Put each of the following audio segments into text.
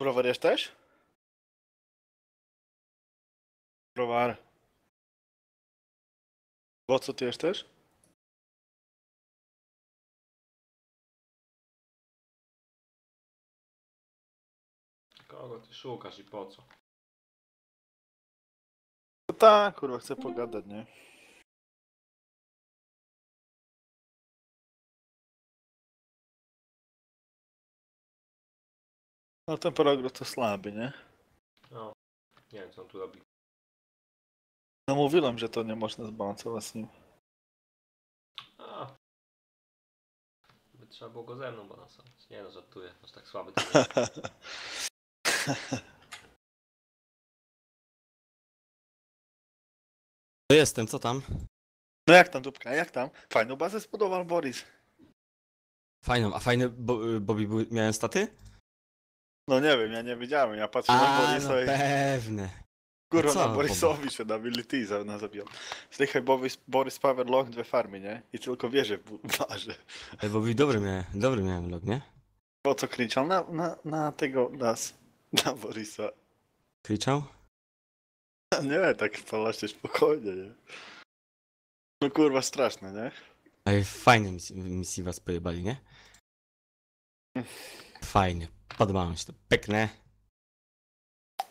Browar jesteś? Browar. Bo co ty jesteś? Kogo ty szukasz i po co? No tak, kurwa, chcę pogadać, nie? No ten progres to słaby, nie? No, nie wiem co on tu robi. No mówiłem, że to nie można zbalansować z nim. A, by trzeba było go ze mną balansować. Nie no, żartuję, aż tak słaby to nie jest. To jestem, co tam? No jak tam, Dupka, jak tam? Fajną bazę zbudował Boris. Fajną, a fajne Bobby miałem staty? No nie wiem, ja nie wiedziałem, ja patrzyłem na A, Borisa no i... pewne. Kurwa, A co, na Borisowi się na ability zabijał. Zdychaj Boris Power Lock 2 farmy, nie? I tylko wieże w barze. Bobby dobry miałem log, nie? Po co kriczał? Na tego, na Borisa. Kriczał? Nie, tak palaście spokojnie, nie? No kurwa, straszne, nie? Ej, fajne misji was pojebali, nie? Fajnie, podobało mi się to. Pekne.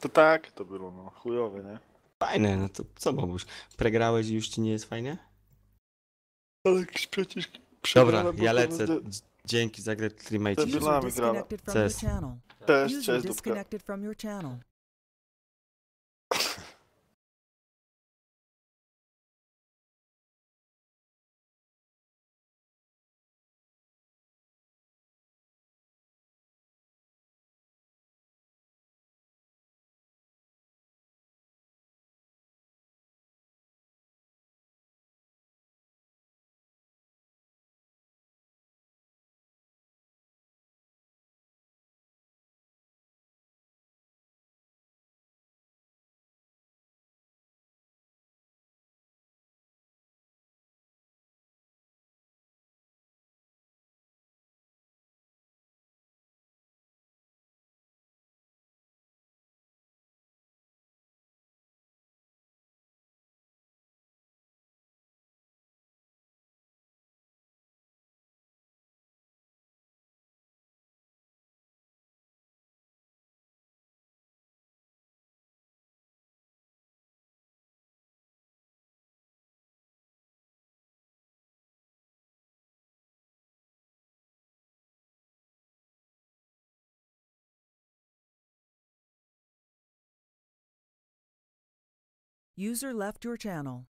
To tak, to było, no, chujowe, nie? Fajne, no to co Bobuś? Pregrałeś i już ci nie jest fajnie? Ale przecież... Dobra, ja lecę. Dzięki za grę Remake. Debil- User Bilami grała. disconnected from your Cześć. channel. Cześć, User cześć, Dupka. disconnected from your channel. User left your channel.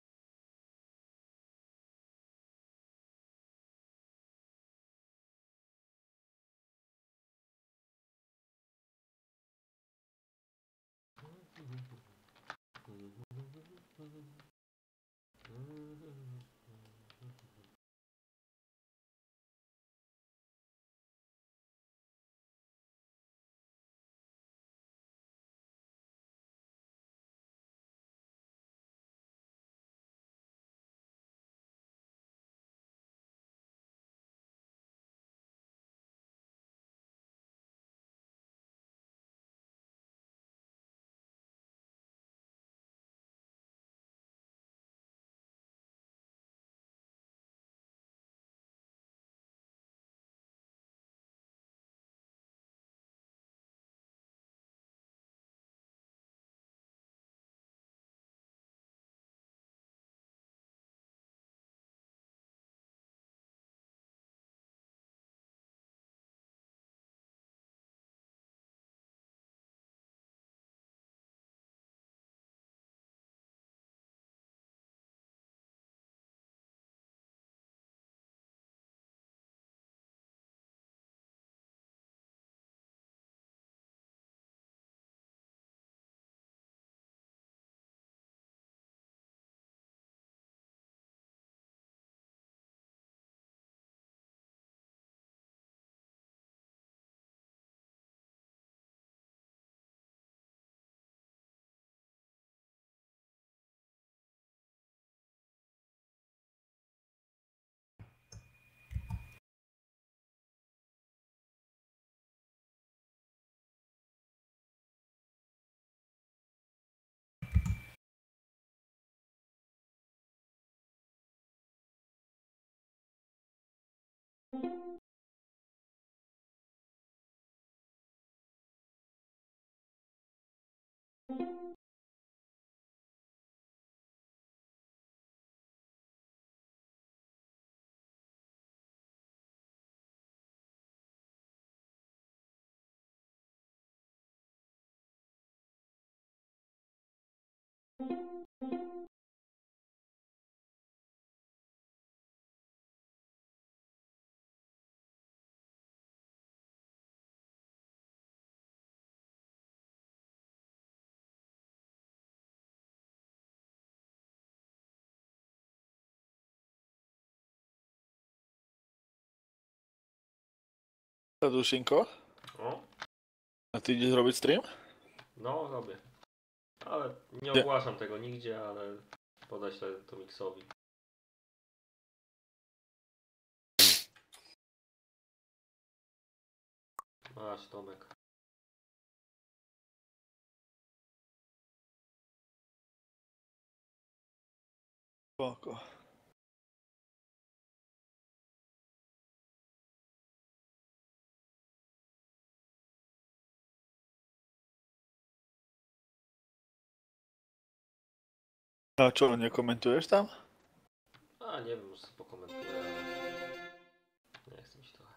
Taduszynko, O, a ty idziesz zrobić stream? no robię. Ale nie Gdzie? ogłaszam tego nigdzie, ale podeślę to Miksowi. Masz, Tomek. Spoko. A czego nie komentujesz tam? A nie wiem, może sobie pokomentuję, ale nie chcę mi się trochę.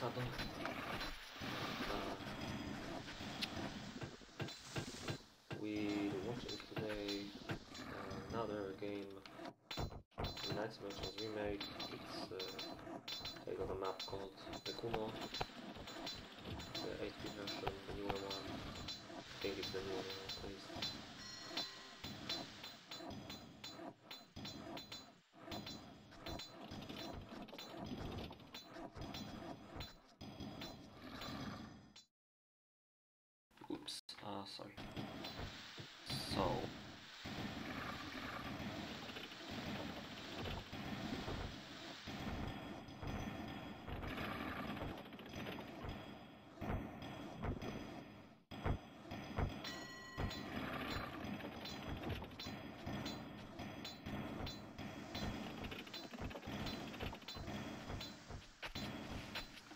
Sado. We're watching today another game, Night Merchants Remake. It's I got a map called Nekuno, the 8 version, the newer one. I think it's the newer one at least. Oops, sorry. So,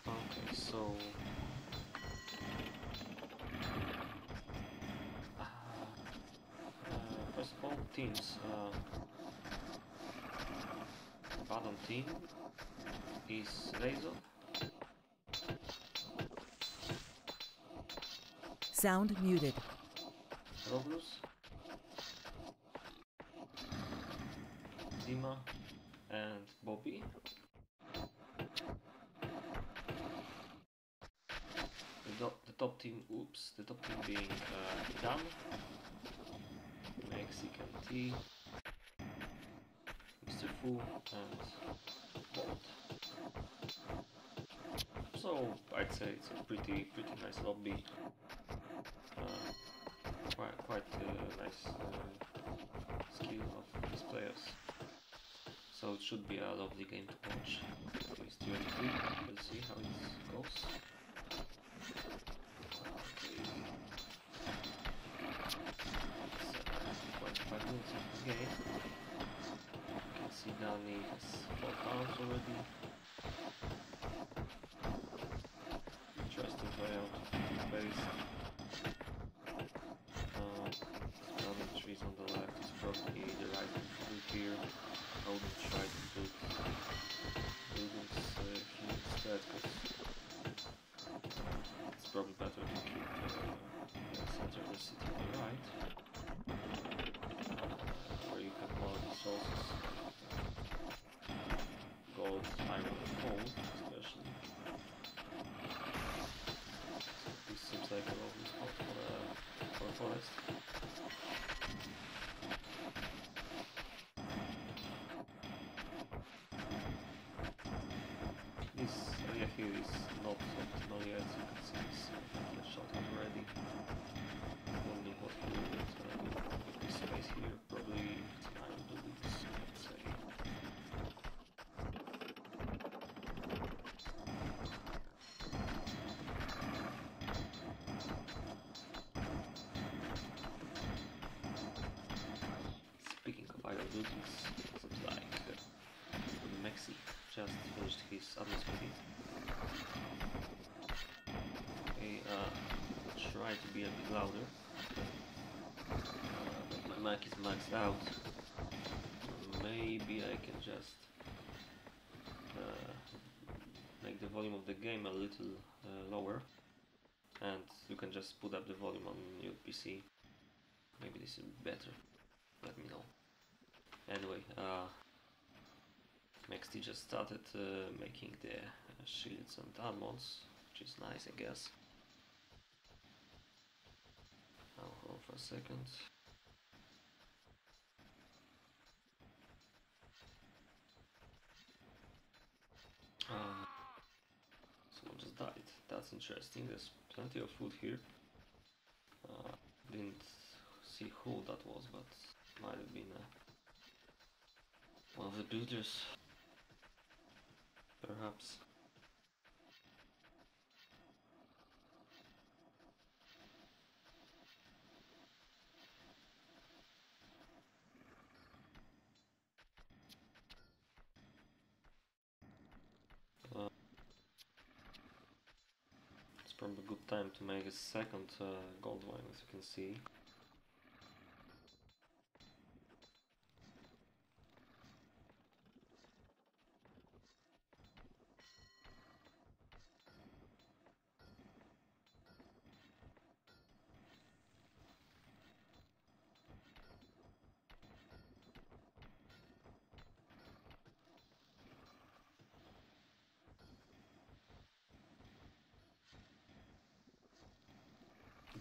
okay, so first of all, teams. Bottom team is Razor. Sound muted. Roblus, Dima, and Bobby. The top team, the top team being Dan, Mexican T, Mr. Fu, and Bolt. So I'd say it's a pretty nice lobby. Quite nice skill of these players. So it should be a lovely game to watch. At least theoretically, we'll see how it goes. Okay. 25 minutes of the game. You can see Danny has 4 pounds already. Interesting layout of the base. Another trees on the left is probably the right route here. I wouldn't try to build buildings here instead, because it's probably better to keep the center of the city on the right, where you have more resources, gold, iron, and coal especially. So this seems like a lovely spot for a forest. This area here is not optimal yet, you can see this get shot already. Don't know what to do with this space here, probably iron buildings, let's say. Speaking of iron buildings, seems like Mexi just finished his atmosphere. Okay, try to be a bit louder, but my mic is maxed out. Maybe I can just make the volume of the game a little lower, and you can just put up the volume on your PC. Maybe this is better. Let me know. Anyway, Mexi just started making the shields and armors, which is nice, I guess. Now, hold on for a second. Someone just died. That's interesting. There's plenty of food here. Didn't see who that was, but might have been one of the builders. Perhaps. It's probably a good time to make a second gold mine, as you can see.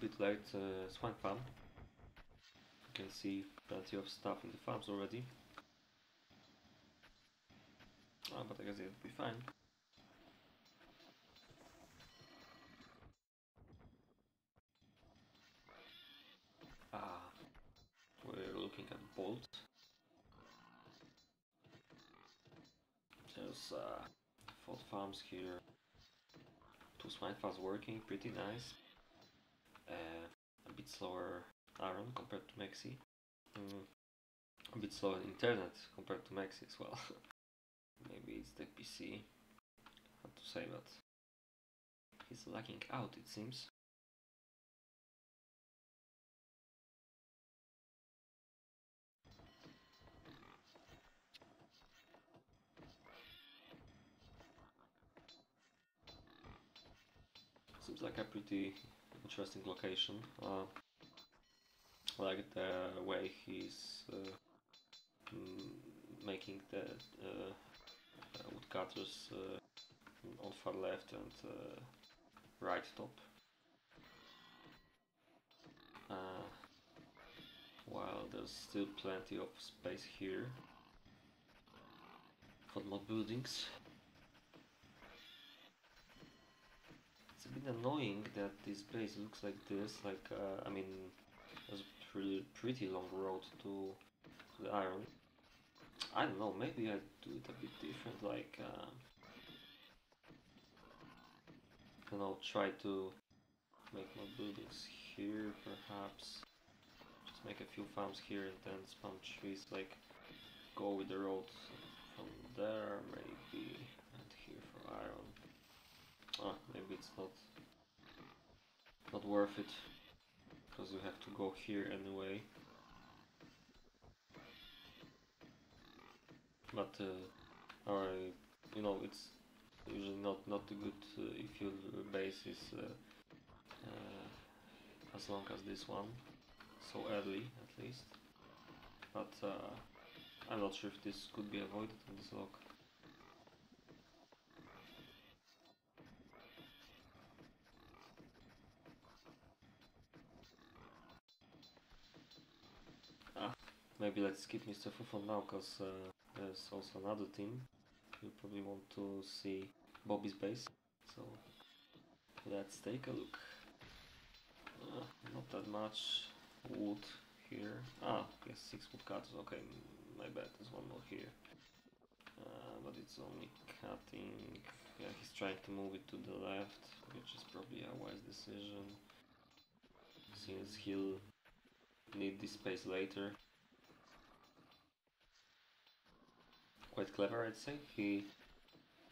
bit late, swine farm. You can see plenty of stuff in the farms already. But I guess it'll be fine. We're looking at bolt. There's 4 farms here. 2 swine farms working, pretty nice. A bit slower iron compared to Mexi. A bit slower internet compared to Mexi as well. Maybe it's the PC. Hard to say, but he's lagging out, it seems. Seems like a pretty interesting location. I like the way he's making the woodcutters on far left and right top. While there's still plenty of space here for more buildings. It's a bit annoying that this base looks like this, like, I mean, there's a pretty long road to the iron. I don't know, maybe I'd do it a bit different, like, you know, try to make more buildings here, perhaps. Just make a few farms here and then spam trees, like, go with the road from there, maybe, and here for iron. Maybe it's not worth it, because you have to go here anyway. But you know, it's usually not good if your base is as long as this one, so early at least. But I'm not sure if this could be avoided on this log. Maybe let's skip Mr. Fufon now, because there's also another team. You probably want to see Bobby's base, so let's take a look. Not that much wood here. Okay, 6 woodcutters. Okay, my bad, there's one more here. But it's only cutting. Yeah, he's trying to move it to the left, which is probably a wise decision, since he'll need this space later. Quite clever, I'd say. He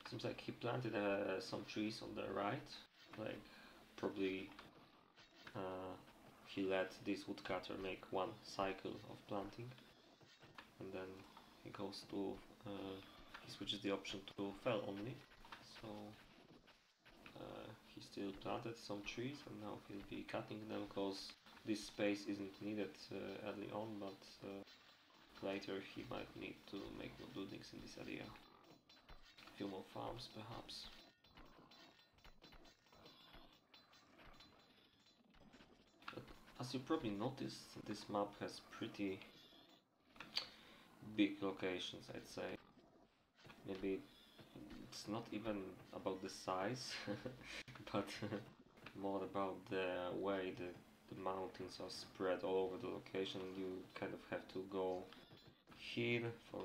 seems like he planted some trees on the right, like probably he let this woodcutter make one cycle of planting, and then he goes to he switches the option to fell only. So he still planted some trees, and now he'll be cutting them, because this space isn't needed early on, but later he might need to make more buildings in this area. A few more farms, perhaps. But as you probably noticed, this map has pretty big locations, I'd say. Maybe it's not even about the size, but more about the way the mountains are spread all over the location. You kind of have to go here for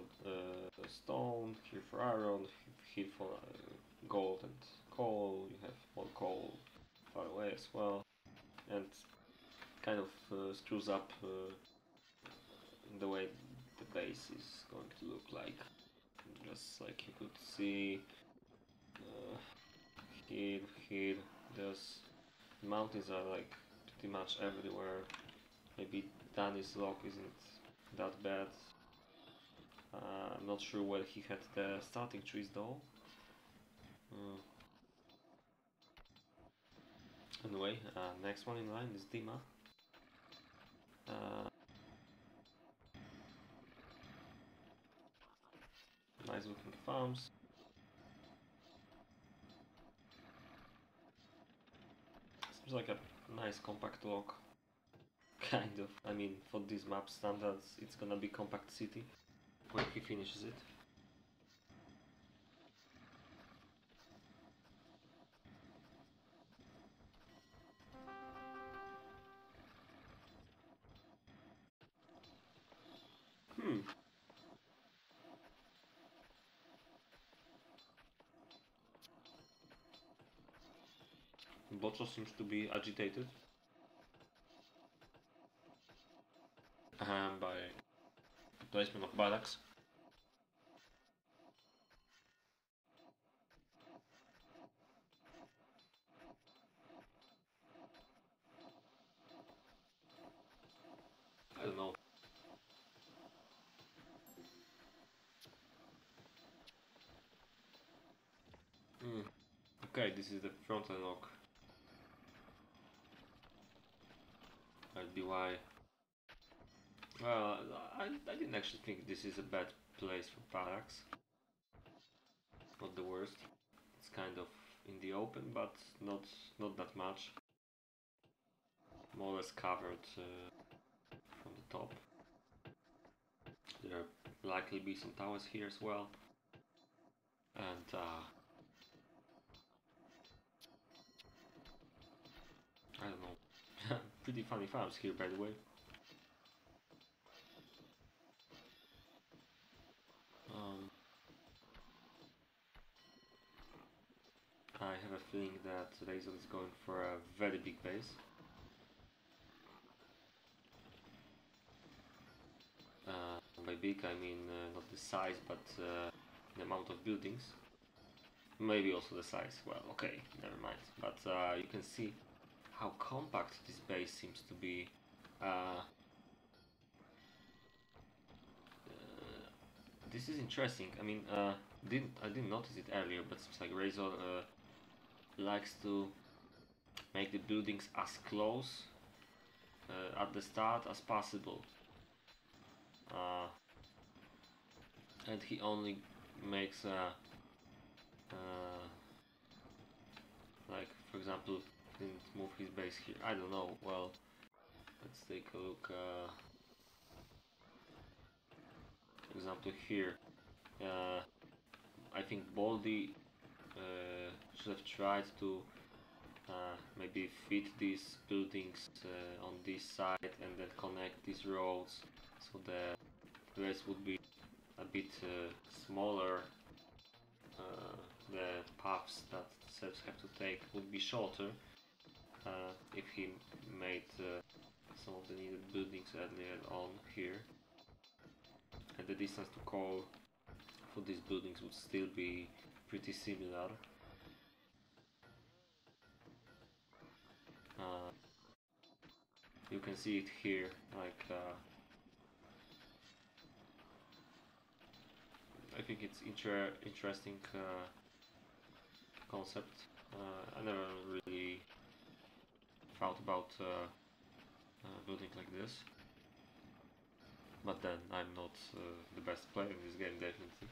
stone, here for iron, here for gold and coal. You have more coal far away as well, and kind of screws up in the way the base is going to look like. Just like you could see here, there's mountains are like pretty much everywhere. Maybe Danny's log isn't that bad. I'm not sure where he had the starting trees though. Anyway, next one in line is Dima. Nice looking farms. Seems like a nice compact lock. Kind of. I mean, for this map standards, it's gonna be compact city when he finishes it. Bocho seems to be agitated by the placement of barracks. I don't know. Okay, this is the front line lock. Might be why. Well, I didn't actually think this is a bad place for barracks. Not the worst. It's kind of in the open, but not that much. More or less covered from the top. There likely be some towers here as well, and I don't know. Pretty funny farms here, by the way. I have a feeling that Razor is going for a very big base. By big I mean not the size, but the amount of buildings. Maybe also the size. Well, okay, never mind. But you can see how compact this base seems to be. This is interesting. I mean, I didn't notice it earlier, but seems like Razor likes to make the buildings as close at the start as possible. And he only makes like, for example, didn't move his base here. I don't know. Well, let's take a look. For example, here, I think Baldy should have tried to maybe fit these buildings on this side and then connect these roads, so the rest would be a bit smaller. The paths that the cells have to take would be shorter if he made some of the needed buildings earlier on here, and the distance to call for these buildings would still be pretty similar. You can see it here, like I think it's interesting concept. I never really thought about building like this, but then I'm not the best player in this game, definitely.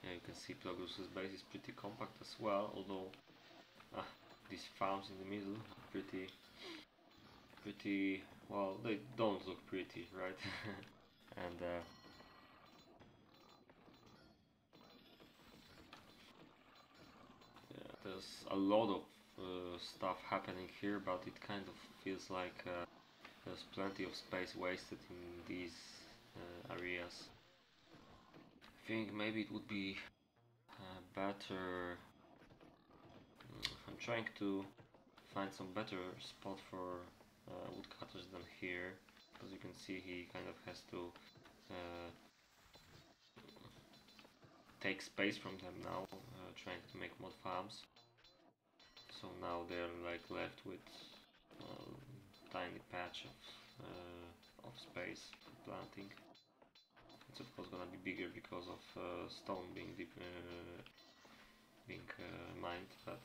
Yeah, you can see Plagus's base is pretty compact as well, although these farms in the middle are pretty well, they don't look pretty, right? And yeah, there's a lot of stuff happening here, but it kind of feels like there's plenty of space wasted in these areas. I think maybe it would be better. I'm trying to find some better spot for woodcutters than here, because you can see he kind of has to take space from them now, trying to make mod farms. So now they're like left with a tiny patch of space for planting. It's of course gonna be bigger because of stone being mined, but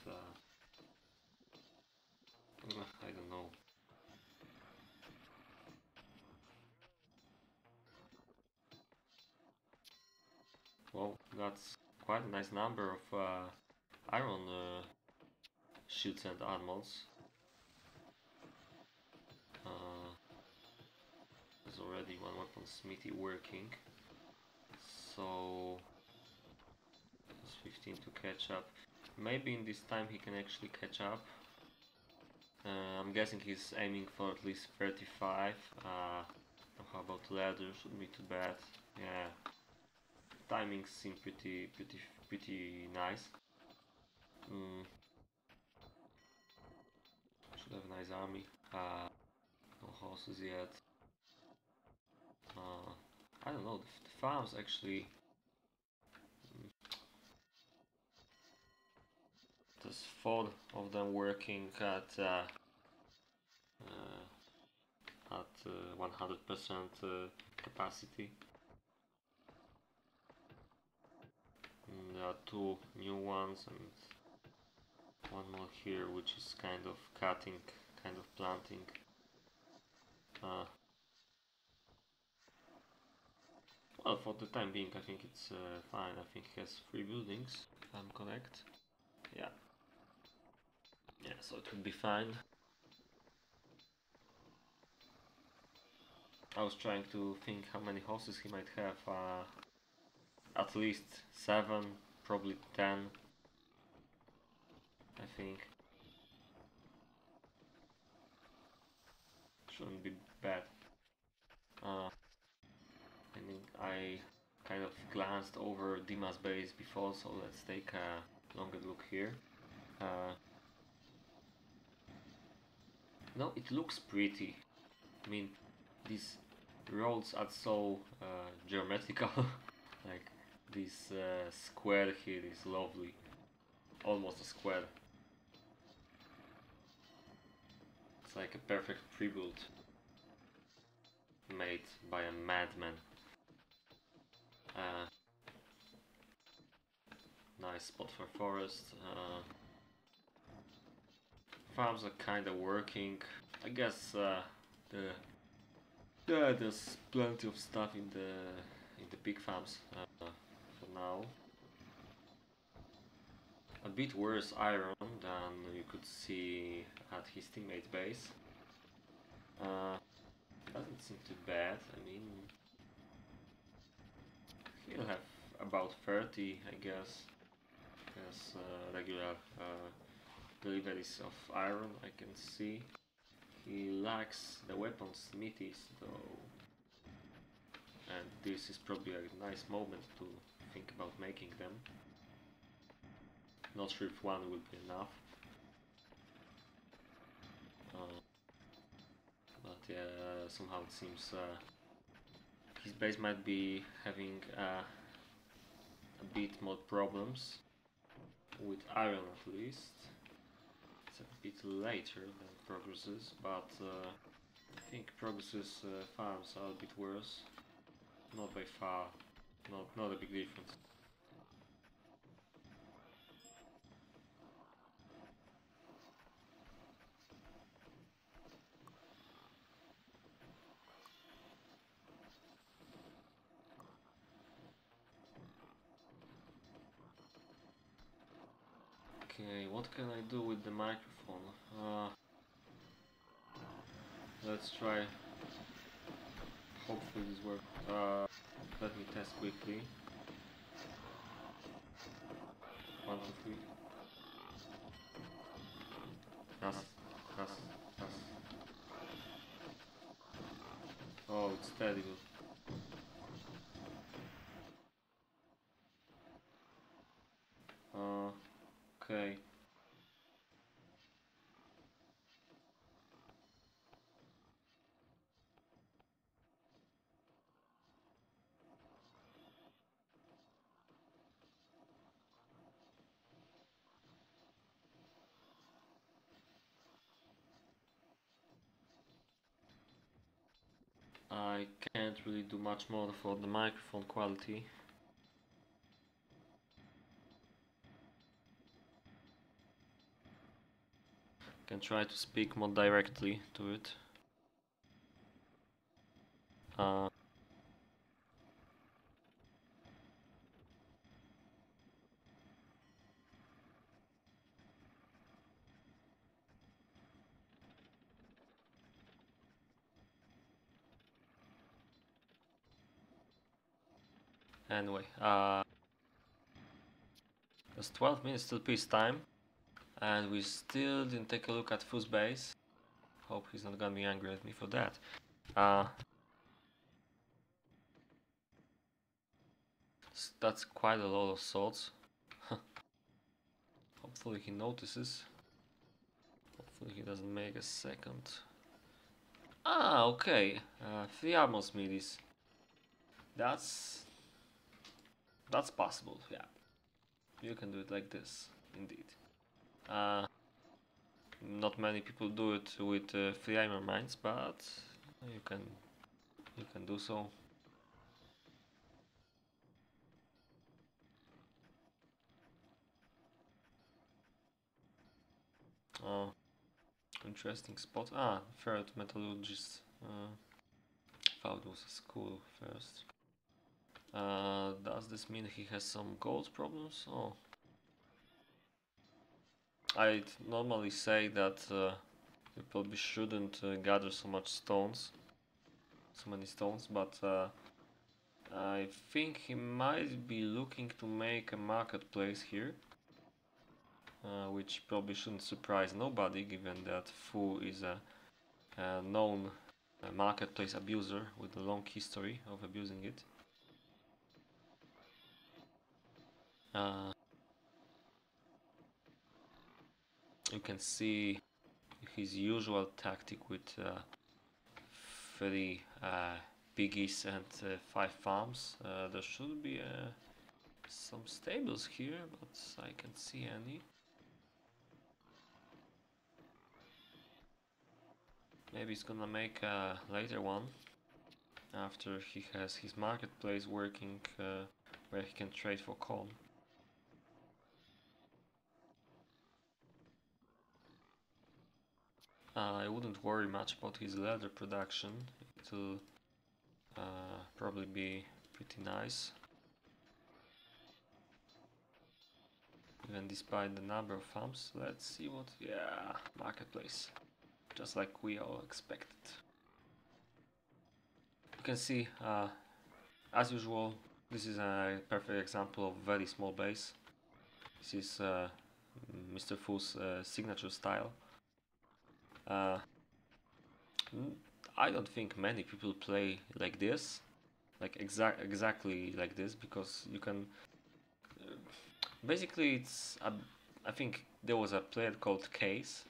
I don't know. Well, that's quite a nice number of iron shields and armors. There's already one weapon smithy working, so there's 15 to catch up. Maybe in this time he can actually catch up. I'm guessing he's aiming for at least 35. How about ladder? Shouldn't be too bad. Yeah, timings seem pretty nice. Should have a nice army. No horses yet. I don't know. The farms actually. There's 4 of them working at 100% capacity. And there are 2 new ones and one more here, which is kind of cutting, kind of planting. Well, for the time being, I think it's fine. I think it has 3 buildings, if I'm correct. Yeah. Yeah, so it would be fine. I was trying to think how many horses he might have. At least 7, probably 10. I think. Shouldn't be bad. I mean, I kind of glanced over Dima's base before, so let's take a longer look here. No, it looks pretty. I mean, these roads are so geometrical. Like this square here is lovely, almost a square. It's like a perfect pre-build made by a madman. Nice spot for forest. Farms are kinda working. I guess there's plenty of stuff in the big farms for now. A bit worse iron than you could see at his teammate base. Doesn't seem too bad. I mean, he'll have about 30, I guess. As regular deliveries of iron, I can see. He lacks the weapon smithies though, and this is probably a nice moment to think about making them. Not sure if one will be enough. But yeah, somehow it seems his base might be having a bit more problems with iron at least. It's a bit later than Progress's, but I think Progress's farms are a bit worse. Not by far, not a big difference. Okay, what can I do with the microphone? Let's try. Hopefully this works. Let me test quickly. 1, 2, 3. Raz. Oh, it's terrible. Okay. I can't really do much more for the microphone quality. Can try to speak more directly to it. Anyway, it's 12 minutes till peacetime, and we still didn't take a look at Fu's base. Hope he's not gonna be angry at me for that. That's quite a lot of swords. Hopefully he notices. Hopefully he doesn't make a second. Ah, okay. 3 armor smithies. That's possible, yeah. You can do it like this, indeed. Not many people do it with 3 armor mines, but you can do so. Oh, interesting spot. Ah, ferret metallurgist. Thought it was a school first. Does this mean he has some gold problems? Oh. I'd normally say that you probably shouldn't gather so many stones, but I think he might be looking to make a marketplace here, which probably shouldn't surprise nobody, given that Fu is a known marketplace abuser with a long history of abusing it. You can see his usual tactic with 3 piggies and 5 farms. There should be some stables here, but I can't see any. Maybe he's gonna make a later one after he has his marketplace working, where he can trade for corn. I wouldn't worry much about his leather production. It'll probably be pretty nice, even despite the number of farms. Let's see what... yeah, marketplace, just like we all expected. You can see, as usual, this is a perfect example of very small base. This is Mr. Fu's signature style. I don't think many people play like this, like exactly like this, because you can... basically, it's I think there was a player called Case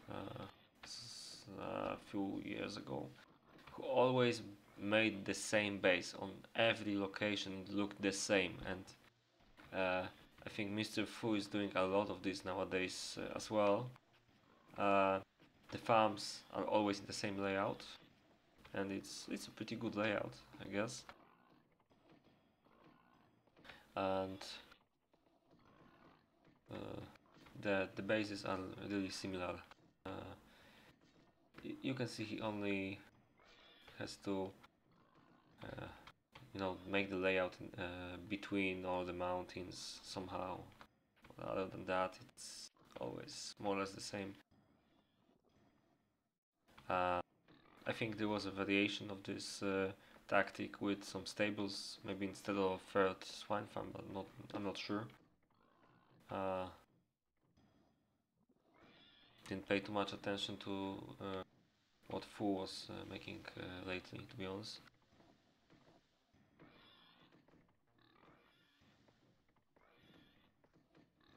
a few years ago, who always made the same base on every location. It looked the same, and I think Mr. Fu is doing a lot of this nowadays as well. The farms are always in the same layout, and it's a pretty good layout, I guess. And the bases are really similar. You can see he only has to you know, make the layout between all the mountains somehow. Other than that, it's always more or less the same. I think there was a variation of this tactic with some stables, maybe instead of third swine farm, but I'm not sure. Didn't pay too much attention to what Fu was making lately, to be honest.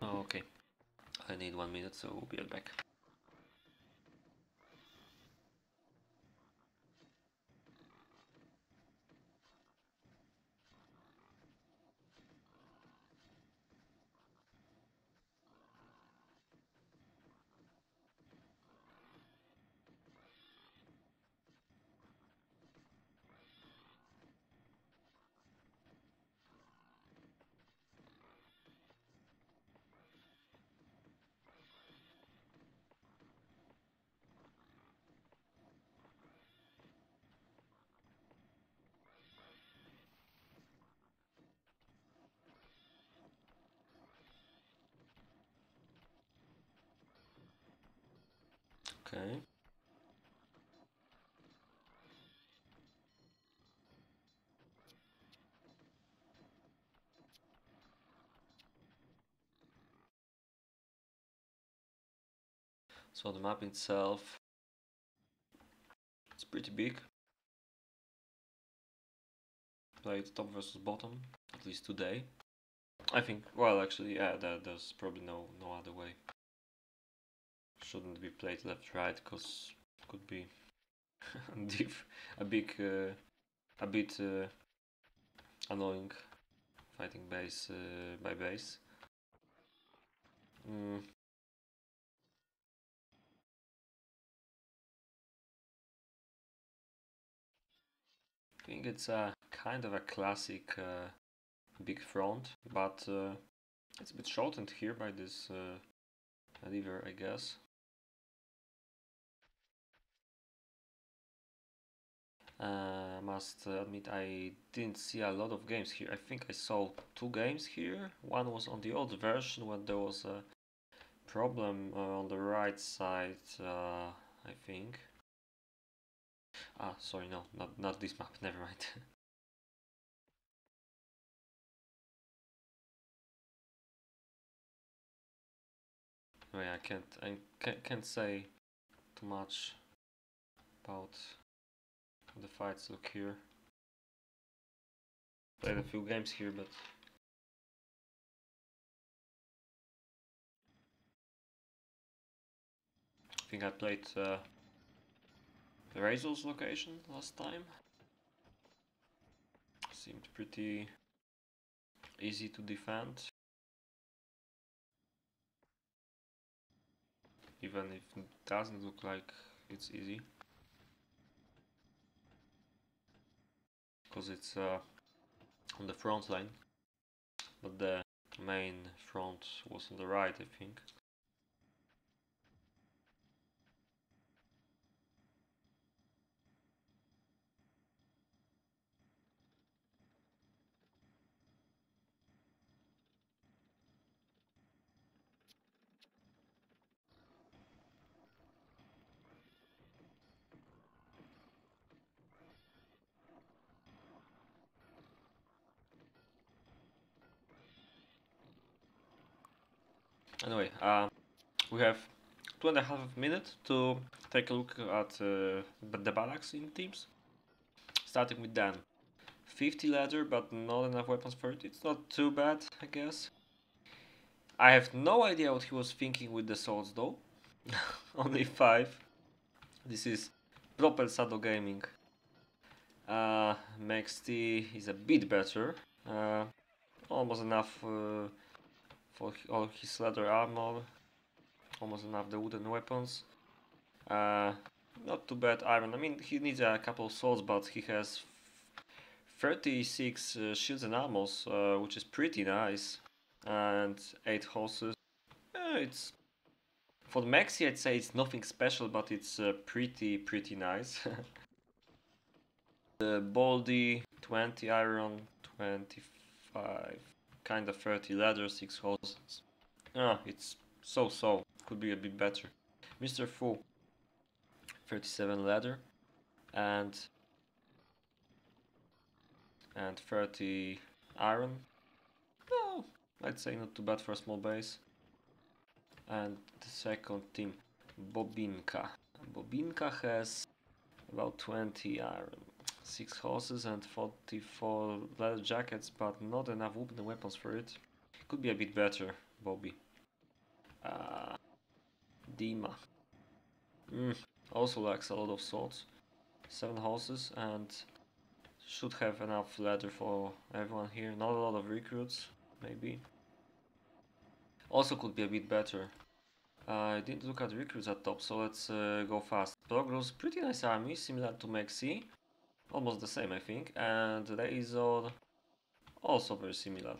Oh, okay, I need 1 minute, so we'll be right back. Okay. So the map itself, it's pretty big. Played top versus bottom, at least today. I think, well, actually, yeah, there's probably no other way. Shouldn't be played left right, cause could be a bit annoying fighting base by base. I think it's a kind of a classic big front, but it's a bit shortened here by this lever, I guess. Must admit I didn't see a lot of games here. I think I saw 2 games here. One was on the old version when there was a problem on the right side, I think. Ah, sorry, no, not this map, never mind. Anyway, I can't say too much about how the fights look here. Played a few games here, but I think I played Razor's location last time. Seemed pretty easy to defend, even if it doesn't look like it's easy, because it's on the front line, but the main front was on the right, I think. Anyway, we have 2.5 minutes to take a look at the barracks in teams. Starting with Dan. 50 leather, but not enough weapons for it. It's not too bad, I guess. I have no idea what he was thinking with the swords though. Only 5. This is proper Sado gaming. Max T is a bit better. Almost enough for all his leather armor. Almost enough the wooden weapons. Not too bad iron. I mean, he needs a couple of swords, but he has 36 shields and armors, which is pretty nice. And 8 horses. It's for the maxi, I'd say it's nothing special, but it's pretty nice. The Baldy, 20 iron, 25, kind of 30 leather, 6 horses. It's so. Could be a bit better. Mr. Fu, 37 leather, and 30 iron. Oh, I'd say not too bad for a small base. And the second team, Bobinka. Bobinka has about 20 iron, 6 horses and 44 leather jackets, but not enough wooden weapons for it. Could be a bit better, Bobby. Dima. Also lacks a lot of swords. 7 horses and should have enough leather for everyone here. Not a lot of recruits, maybe. Also could be a bit better. I didn't look at recruits at top, so let's go fast. Progress, pretty nice army, similar to Mexi. Almost the same, I think. And Razor, also very similar.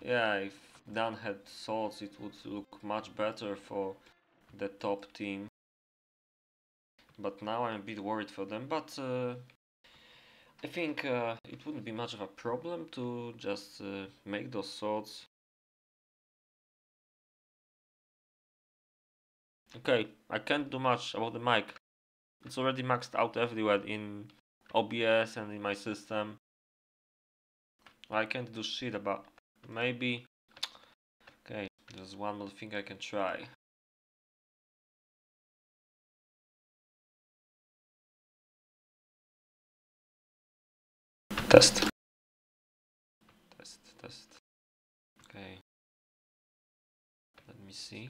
Yeah, if Dan had swords, it would look much better for the top team. But now I'm a bit worried for them, but I think it wouldn't be much of a problem to just make those swords. Okay, I can't do much about the mic. It's already maxed out everywhere in OBS and in my system. I can't do shit about. Maybe. Okay, there's one more thing I can try. Test. Test. Okay. Let me see.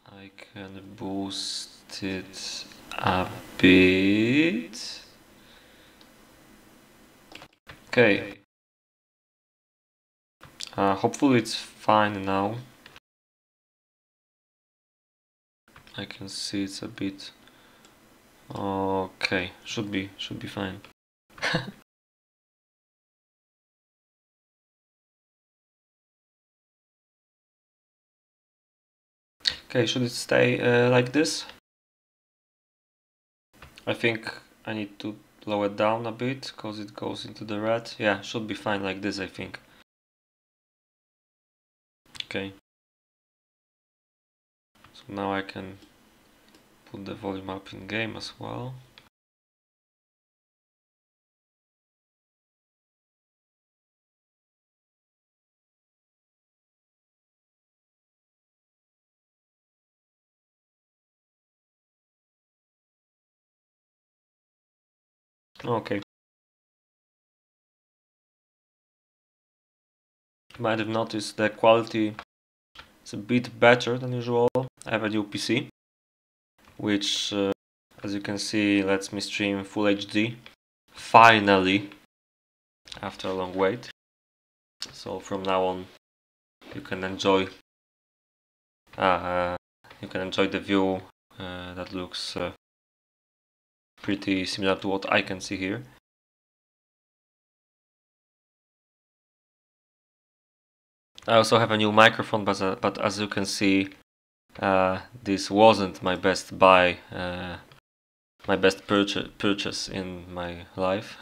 I can boost it a bit. Okay. Hopefully it's fine now. I can see it's a bit. Okay, should be fine. Okay, should it stay like this? I think I need to lower it down a bit because it goes into the red. Yeah, should be fine like this, I think. Okay. So now I can put the volume up in game as well. Okay. You might have noticed the quality is a bit better than usual. I have a new PC, which, as you can see, lets me stream full HD. Finally, after a long wait. So from now on, you can enjoy. You can enjoy the view that looks pretty similar to what I can see here. I also have a new microphone, but as you can see, this wasn't my best buy, my best purchase in my life.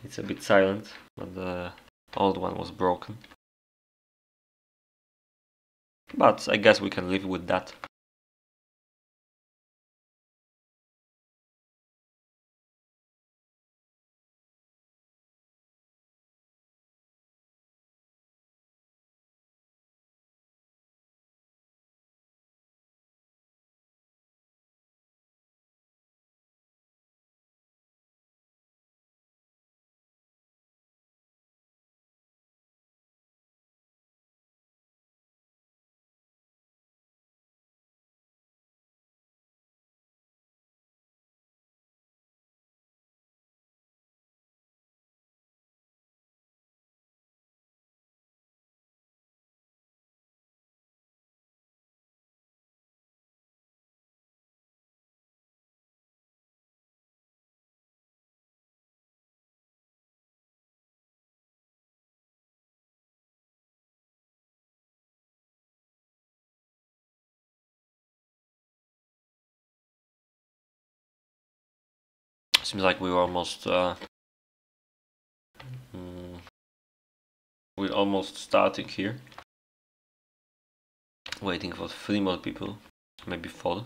It's a bit silent, but the old one was broken. But I guess we can live with that. Seems like we're almost starting here. Waiting for 3 more people, maybe 4.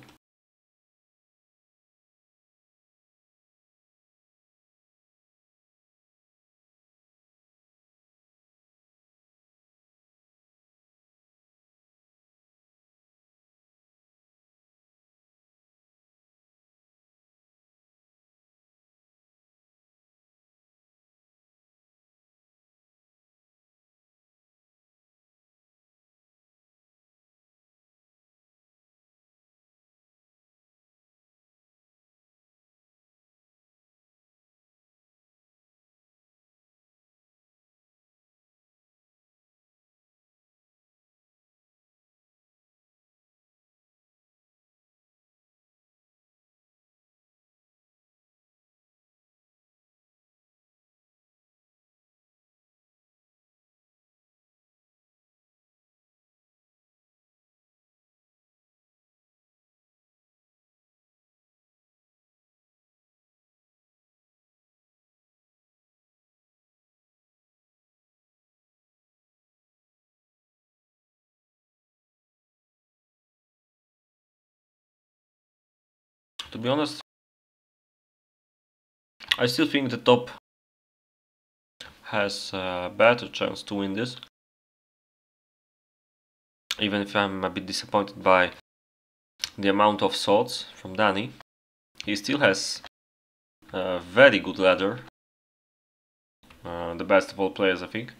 To be honest, I still think the top has a better chance to win this. Even if I'm a bit disappointed by the amount of swords from Danny, he still has a very good ladder. the best of all players, I think.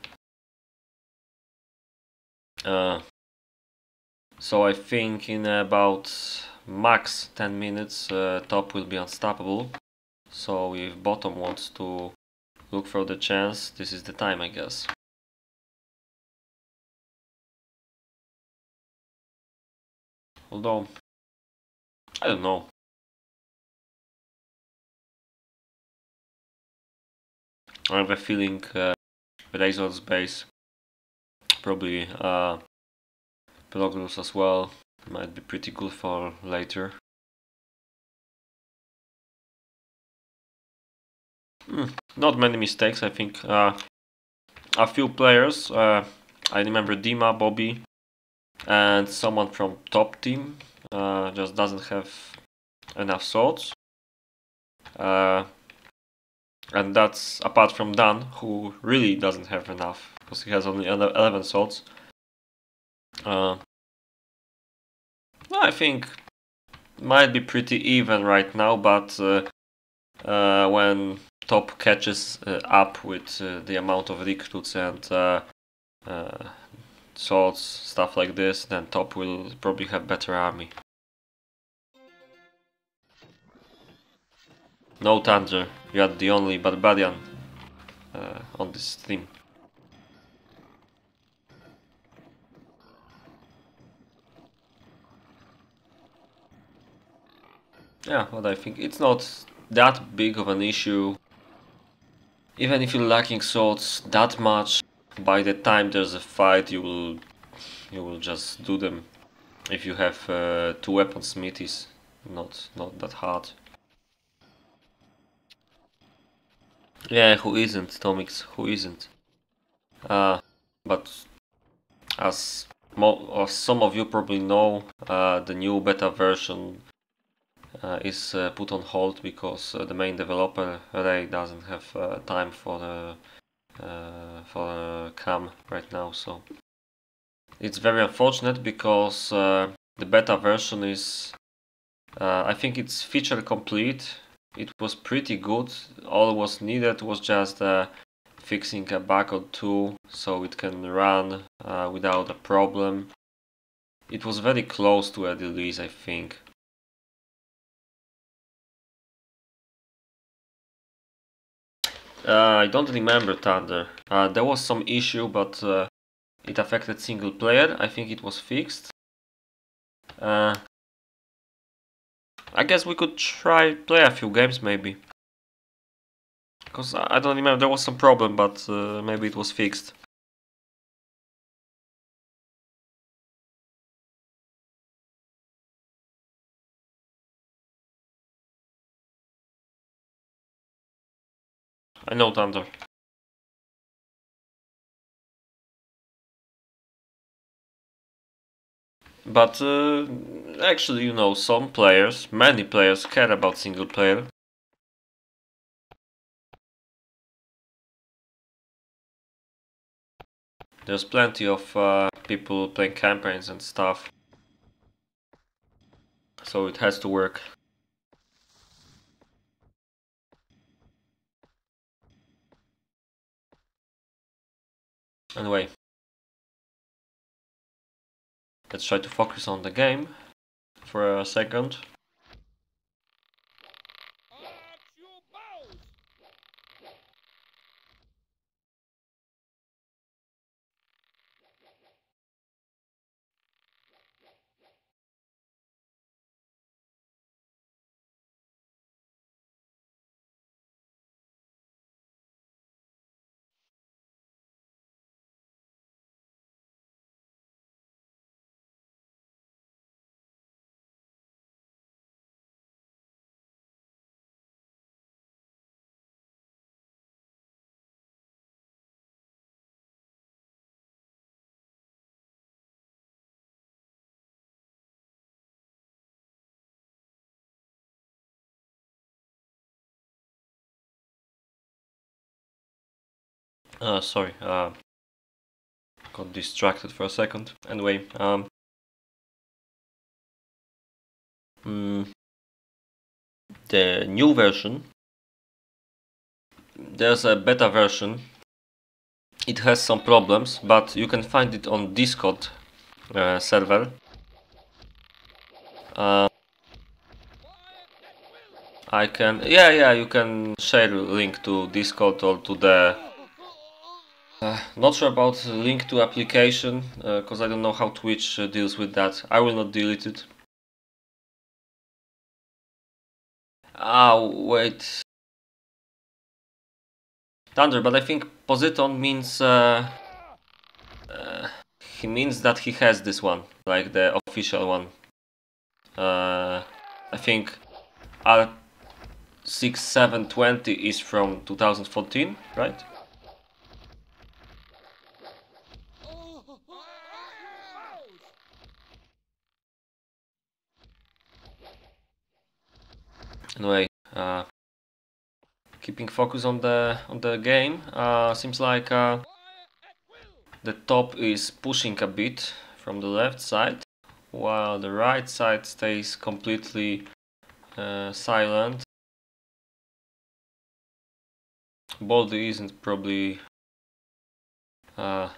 So I think in about max 10 minutes top will be unstoppable. So if bottom wants to look for the chance, this is the time, I guess. Although, I don't know. I have a feeling Razor's base, probably Pelagros as well, might be pretty good for later. Not many mistakes, I think. A few players, I remember Dima, Bobby, and someone from top team just doesn't have enough swords. And that's apart from Dan, who really doesn't have enough, because he has only 11 swords. I think might be pretty even right now, but when top catches up with the amount of recruits and swords, stuff like this, then top will probably have better army. No Thunder, you are the only barbarian on this stream. Yeah, but I think it's not that big of an issue. Even if you're lacking swords that much, by the time there's a fight, you will just do them. If you have 2 weaponsmith, is not that hard. Yeah, who isn't, Tomix? Who isn't? But as some of you probably know, the new beta version is put on hold because the main developer Ray doesn't have time for cam right now. So it's very unfortunate because the beta version is, I think it's feature complete. It was pretty good. All was needed was just fixing a bug or two so it can run without a problem. It was very close to a release, I think. I don't remember Thunder. There was some issue, but it affected single player. I think it was fixed. I guess we could try play a few games maybe. Because I don't remember, there was some problem, but maybe it was fixed. I know Thunder. But actually, you know, some players, many players care about single player. There's plenty of people playing campaigns and stuff. So it has to work. Anyway, let's try to focus on the game for a second. Sorry, got distracted for a second. Anyway, the new version, there's a beta version it has some problems, but you can find it on Discord server. I can, yeah, you can share a link to Discord or to the. Not sure about the link to application, because I don't know how Twitch deals with that. I will not delete it. Ah, wait. Thunder, but I think Positon means he means that he has this one, like the official one. I think R6720 is from 2014, right? Anyway, keeping focus on the game, seems like the top is pushing a bit from the left side, while the right side stays completely silent. Baldy isn't probably... well,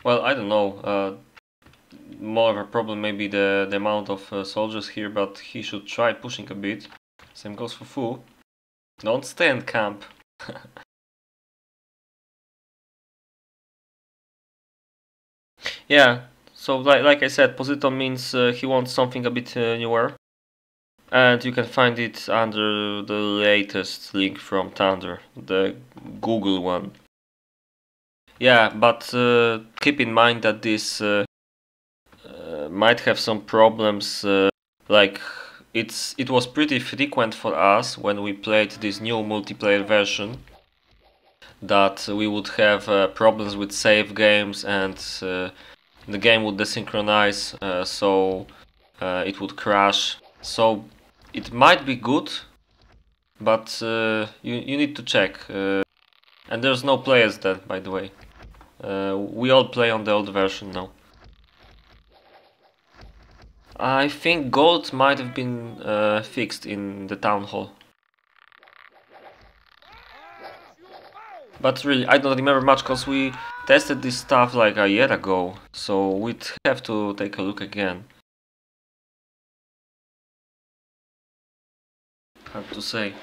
I don't know. More of a problem maybe the amount of soldiers here, but he should try pushing a bit. Same goes for Fu. Don't stay in camp. Yeah, so like I said, Posito means he wants something a bit newer. And you can find it under the latest link from Thunder, the Google one. Yeah, but keep in mind that this might have some problems. Like it was pretty frequent for us when we played this new multiplayer version that we would have problems with save games, and the game would desynchronize, so it would crash. So it might be good, but you need to check. And there's no players there, by the way. We all play on the old version now. I think gold might have been fixed in the town hall. But really, I don't remember much, because we tested this stuff like a year ago, so we'd have to take a look again. Hard to say.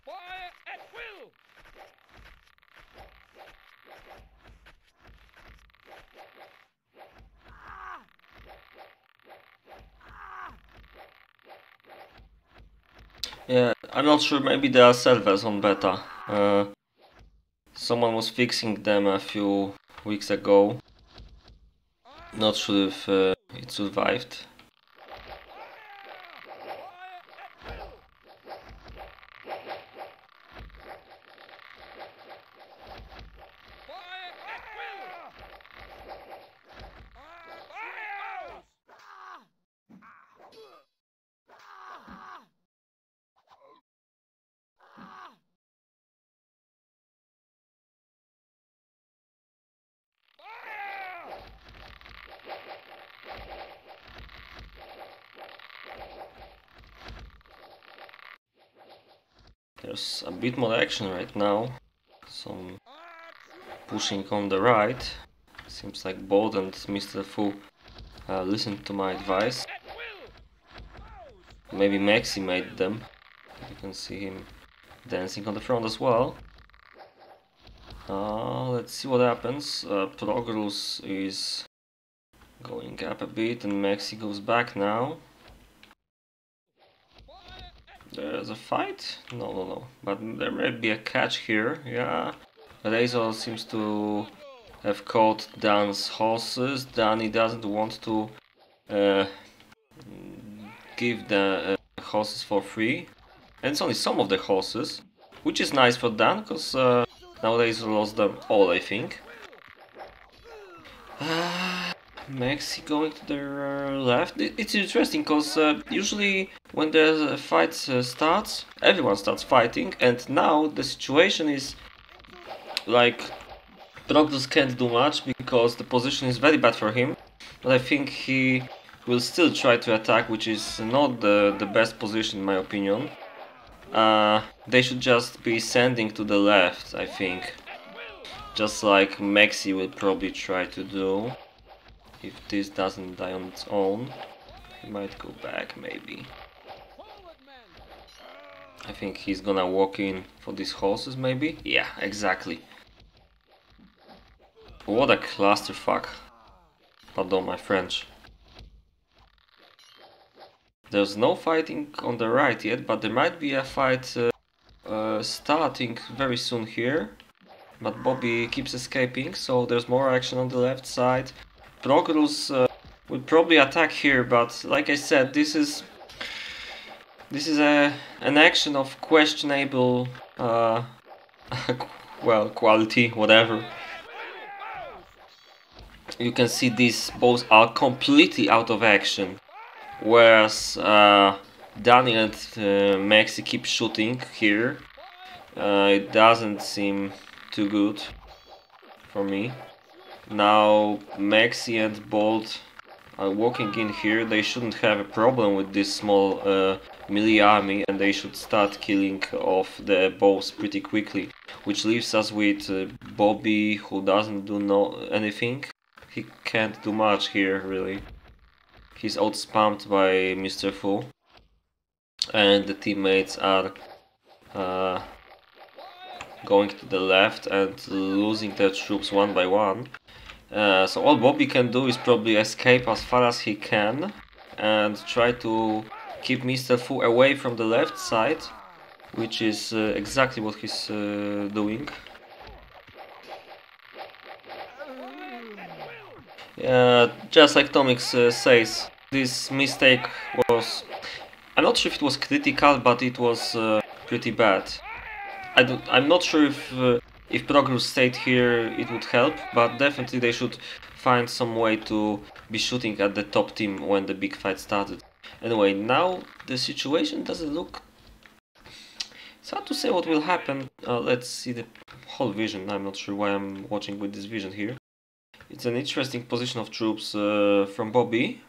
Fire at will! Yeah, I'm not sure, maybe there are servers on beta. Someone was fixing them a few weeks ago. Not sure if it survived. There's a bit more action right now. Some pushing on the right. Seems like Bold and Mr. Fu listened to my advice. Maybe Maxi made them. You can see him dancing on the front as well. Let's see what happens. Progress is going up a bit and Maxi goes back now. There's a fight? No. But there may be a catch here, yeah. Razor seems to have caught Dan's horses. Danny doesn't want to give the horses for free. And it's only some of the horses, which is nice for Dan, because nowadays lost them all, I think. Maxi going to the left. It's interesting because usually when the fight starts, everyone starts fighting, and now the situation is like Brogdus can't do much because the position is very bad for him. But I think he will still try to attack, which is not the best position in my opinion. They should just be sending to the left, I think. Just like Maxi will probably try to do. If this doesn't die on its own, he might go back maybe. I think he's gonna walk in for these horses maybe? Yeah, exactly. What a clusterfuck. Pardon my French. There's no fighting on the right yet, but there might be a fight starting very soon here. But Bobby keeps escaping, so there's more action on the left side. Progrus will probably attack here, but like I said, this is an action of questionable well, quality, whatever. You can see these bows are completely out of action, whereas Danny and Maxi keep shooting here. It doesn't seem too good for me. Now Maxi and Bolt are walking in here. They shouldn't have a problem with this small melee army, and they should start killing off the bows pretty quickly. Which leaves us with Bobby, who doesn't do anything. He can't do much here really. He's outspammed by Mr. Fu, and the teammates are going to the left and losing their troops one by one. So all Bobby can do is probably escape as far as he can and try to keep Mr. Fu away from the left side, which is exactly what he's doing. Just like Tomix says, this mistake was... I'm not sure if it was critical, but it was pretty bad. I'm not sure if Progress stayed here it would help, but definitely they should find some way to be shooting at the top team when the big fight started. Anyway, now the situation doesn't look... It's hard to say what will happen. Let's see the whole vision. I'm not sure why I'm watching with this vision here. It's an interesting position of troops from Bobby.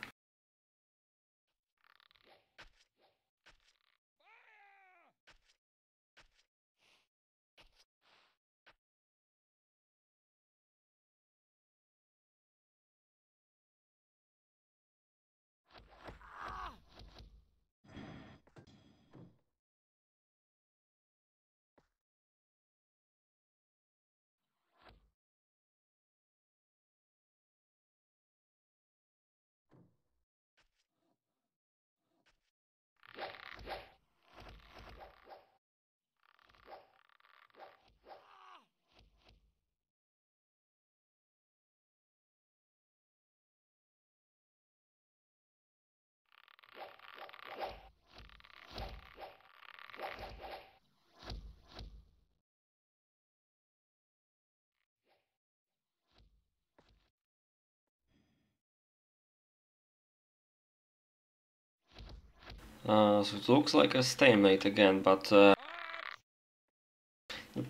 So it looks like a stalemate again, but the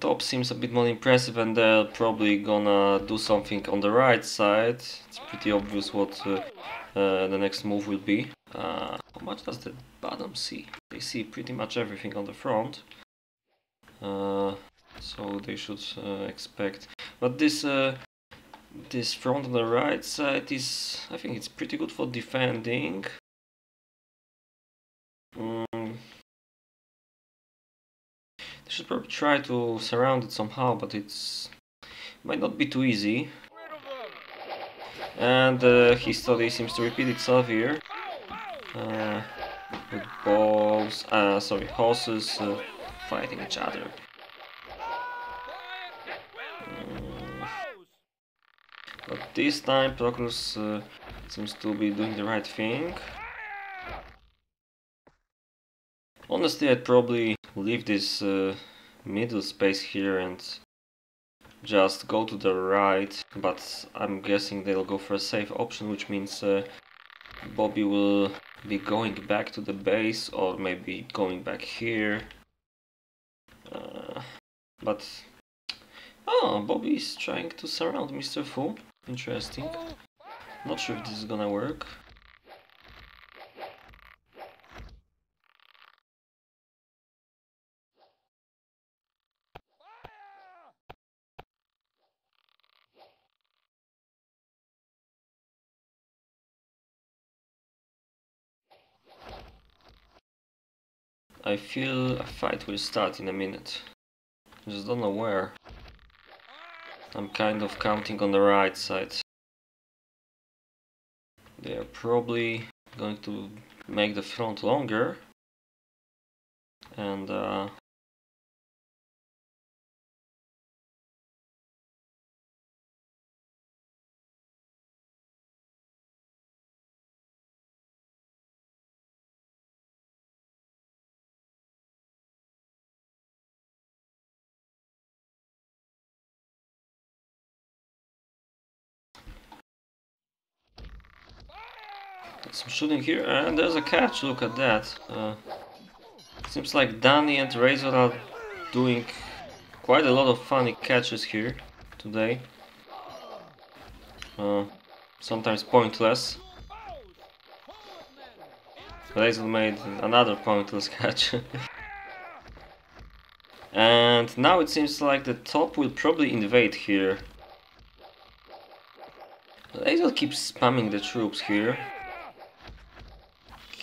top seems a bit more impressive, and they're probably gonna do something on the right side. It's pretty obvious what the next move will be. How much does the bottom see? They see pretty much everything on the front. So they should expect. But this front on the right side is, I think it's pretty good for defending. They should probably try to surround it somehow, but it might not be too easy. And history seems to repeat itself here. With horses fighting each other. But this time Proclus seems to be doing the right thing. Honestly, I'd probably leave this middle space here and just go to the right, but I'm guessing they'll go for a safe option, which means Bobby will be going back to the base or maybe going back here. But oh, Bobby is trying to surround Mr. Fu. Interesting. Not sure if this is gonna work. I feel a fight will start in a minute. Just don't know where. I'm kind of counting on the right side. They are probably going to make the front longer. And some shooting here, and there's a catch, look at that. Seems like Danny and Razor are doing quite a lot of funny catches here today. Sometimes pointless. Razor made another pointless catch. And now it seems like the top will probably invade here. Razor keeps spamming the troops here.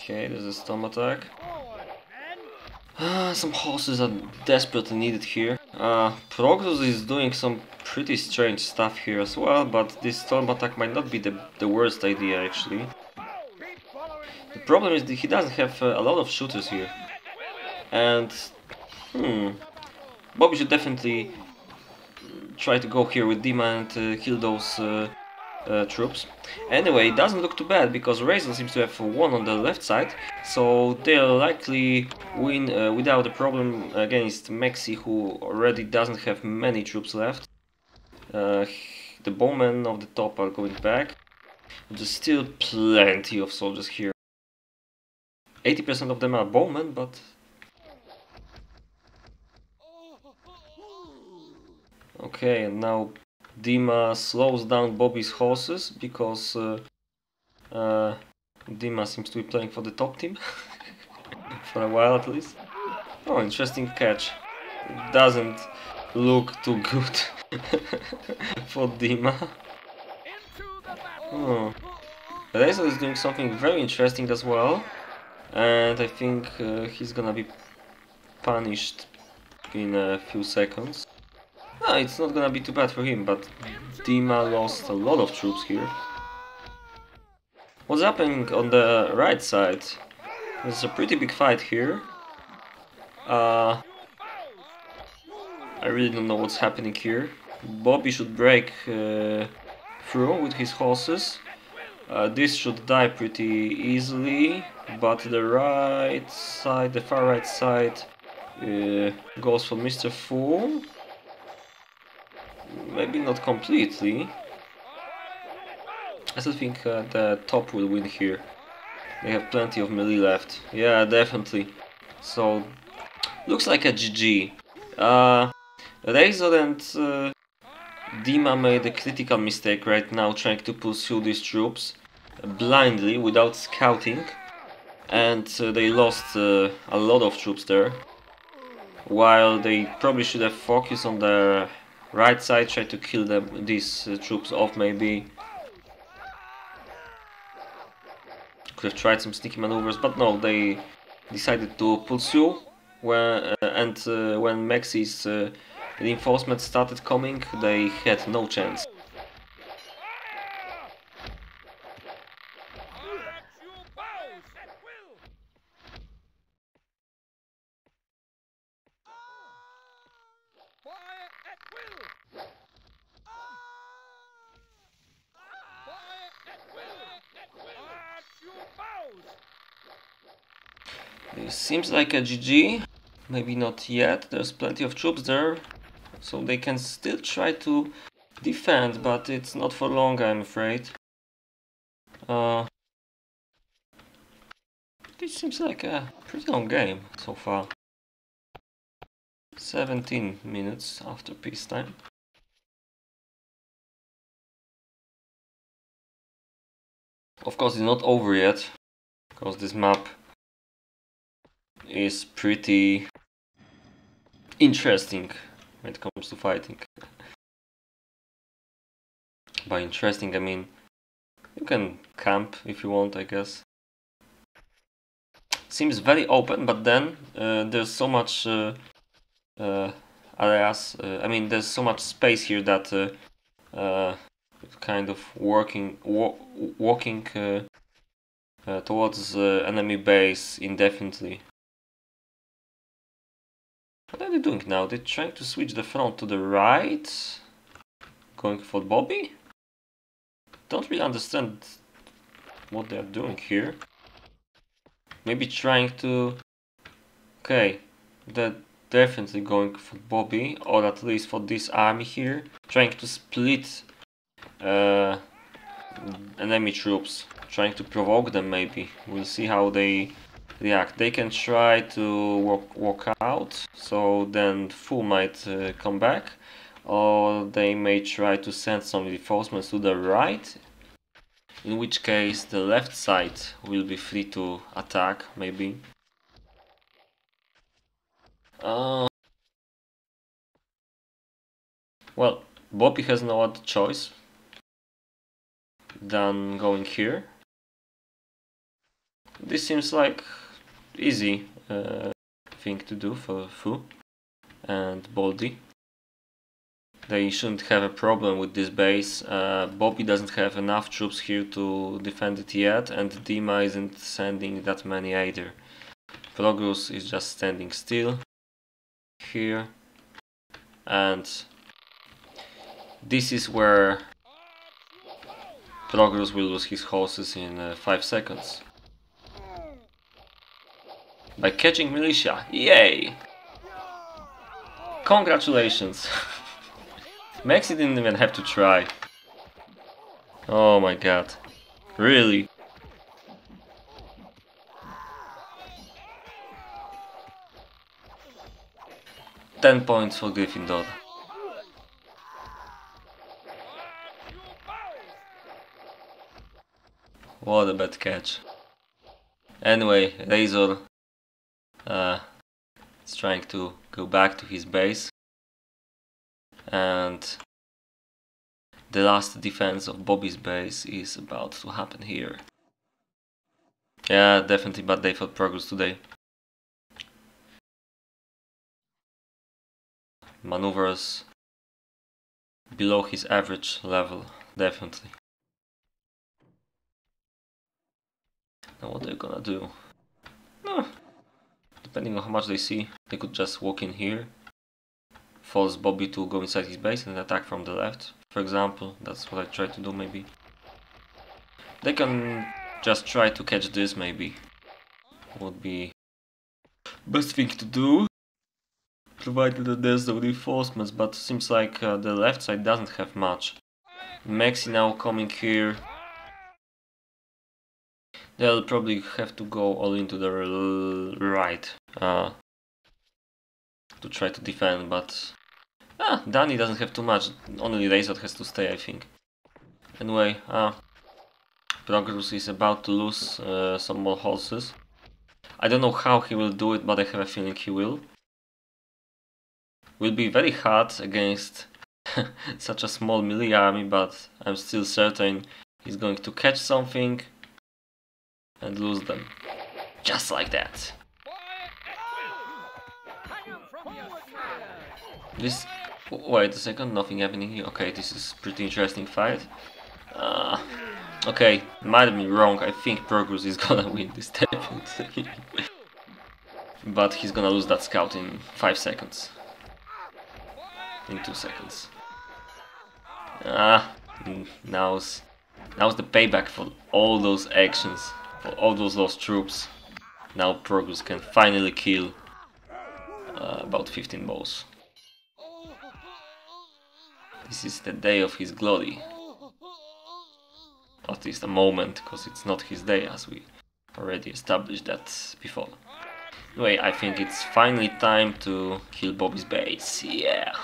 Okay, there's a storm attack. Some horses are desperately needed here. Proxus is doing some pretty strange stuff here as well, but this storm attack might not be the worst idea actually. The problem is that he doesn't have a lot of shooters here. And Bobby should definitely try to go here with Dima and kill those troops. Anyway, it doesn't look too bad because Razor seems to have one on the left side, so they'll likely win without a problem against Mexi, who already doesn't have many troops left. The bowmen of the top are going back. There's still plenty of soldiers here. 80% of them are bowmen, but okay, and now Dima slows down Bobby's horses because Dima seems to be playing for the top team. For a while at least. Oh, interesting catch. It doesn't look too good for Dima. Oh. Razor is doing something very interesting as well. And I think he's gonna be punished in a few seconds. No, it's not gonna be too bad for him, but Dima lost a lot of troops here. What's happening on the right side? There's a pretty big fight here. I really don't know what's happening here. Bobby should break through with his horses. This should die pretty easily, but the right side, the far right side, goes for Mr. Fu. Maybe not completely. I still think the top will win here. They have plenty of melee left. Yeah, definitely. So, looks like a GG. Razor and Dima made a critical mistake right now trying to pursue these troops blindly without scouting. And they lost a lot of troops there. While they probably should have focused on the right side, try to kill these troops off maybe. Could have tried some sneaky maneuvers, but no, they decided to pursue. When Mexi's reinforcements started coming, they had no chance. This seems like a GG. Maybe not yet. There's plenty of troops there, so they can still try to defend, but it's not for long, I'm afraid. This seems like a pretty long game so far. 17 minutes after peacetime. Of course, it's not over yet, because this map is pretty interesting when it comes to fighting. By interesting, I mean you can camp if you want, I guess. Seems very open, but then there's so much areas. I mean, there's so much space here that kind of walking towards enemy base indefinitely. What are they doing now? They're trying to switch the front to the right, going for Bobby. Don't really understand what they are doing here. Maybe trying to... Okay, they're definitely going for Bobby, or at least for this army here. Trying to split enemy troops. Trying to provoke them maybe. We'll see how they react. They can try to walk out, so then Fu might come back. Or they may try to send some reinforcements to the right. In which case the left side will be free to attack, maybe. Well, Bobby has no other choice than going here. This seems like easy thing to do for Fu and Baldy. They shouldn't have a problem with this base. Bobby doesn't have enough troops here to defend it yet, and Dima isn't sending that many either. Progress is just standing still here, and this is where Progress will lose his horses in 5 seconds. By catching militia, yay! Congratulations! Maxi didn't even have to try. Oh my god. Really? $10 points for Gryffindor. What a bad catch. Anyway, Razor is trying to go back to his base. And the last defense of Bobby's base is about to happen here. Yeah, definitely bad day for Progress today. Maneuvers below his average level, definitely. Now what are they gonna do? Depending on how much they see, they could just walk in here, force Bobby to go inside his base and attack from the left, for example. That's what I try to do, maybe. They can just try to catch this, maybe. Would be best thing to do, provided that there's the reinforcements, but seems like the left side doesn't have much. Maxi now coming here. They'll probably have to go all into the right to try to defend, but Danny doesn't have too much, only Razor has to stay, I think. Anyway, Progress is about to lose some more horses. I don't know how he will do it, but I have a feeling he will. Will be very hard against such a small melee army, but I'm still certain he's going to catch something and lose them. Just like that. This... Wait a second, nothing happening here. Okay, this is pretty interesting fight. Okay, might have been wrong. I think Progress is gonna win this definitely. But he's gonna lose that scout in 5 seconds. In 2 seconds. Now's the payback for all those actions. all those lost troops. Now Progress can finally kill about 15 boss. This is the day of his glory. At least a moment, because it's not his day, as we already established that before. Anyway, I think it's finally time to kill Bobby's base. Yeah!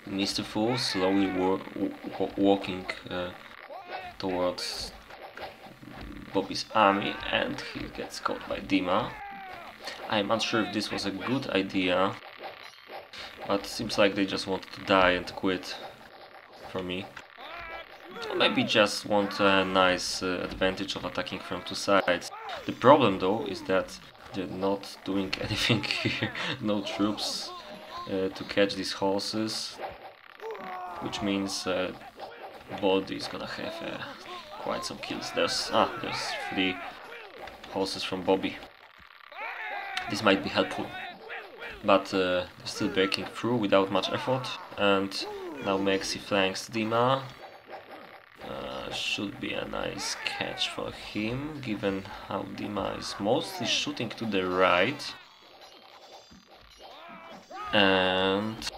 Mr. Fool slowly walking towards Bobby's army, and he gets caught by Dima. I'm unsure if this was a good idea, but it seems like they just wanted to die and quit for me. Or maybe just want a nice advantage of attacking from two sides. The problem though is that they're not doing anything here. No troops to catch these horses, which means Baldy is gonna have quite some kills. There's 3 horses from Bobby. This might be helpful, but they're still breaking through without much effort. And now Maxi flanks Dima. Should be a nice catch for him, given how Dima is mostly shooting to the right. And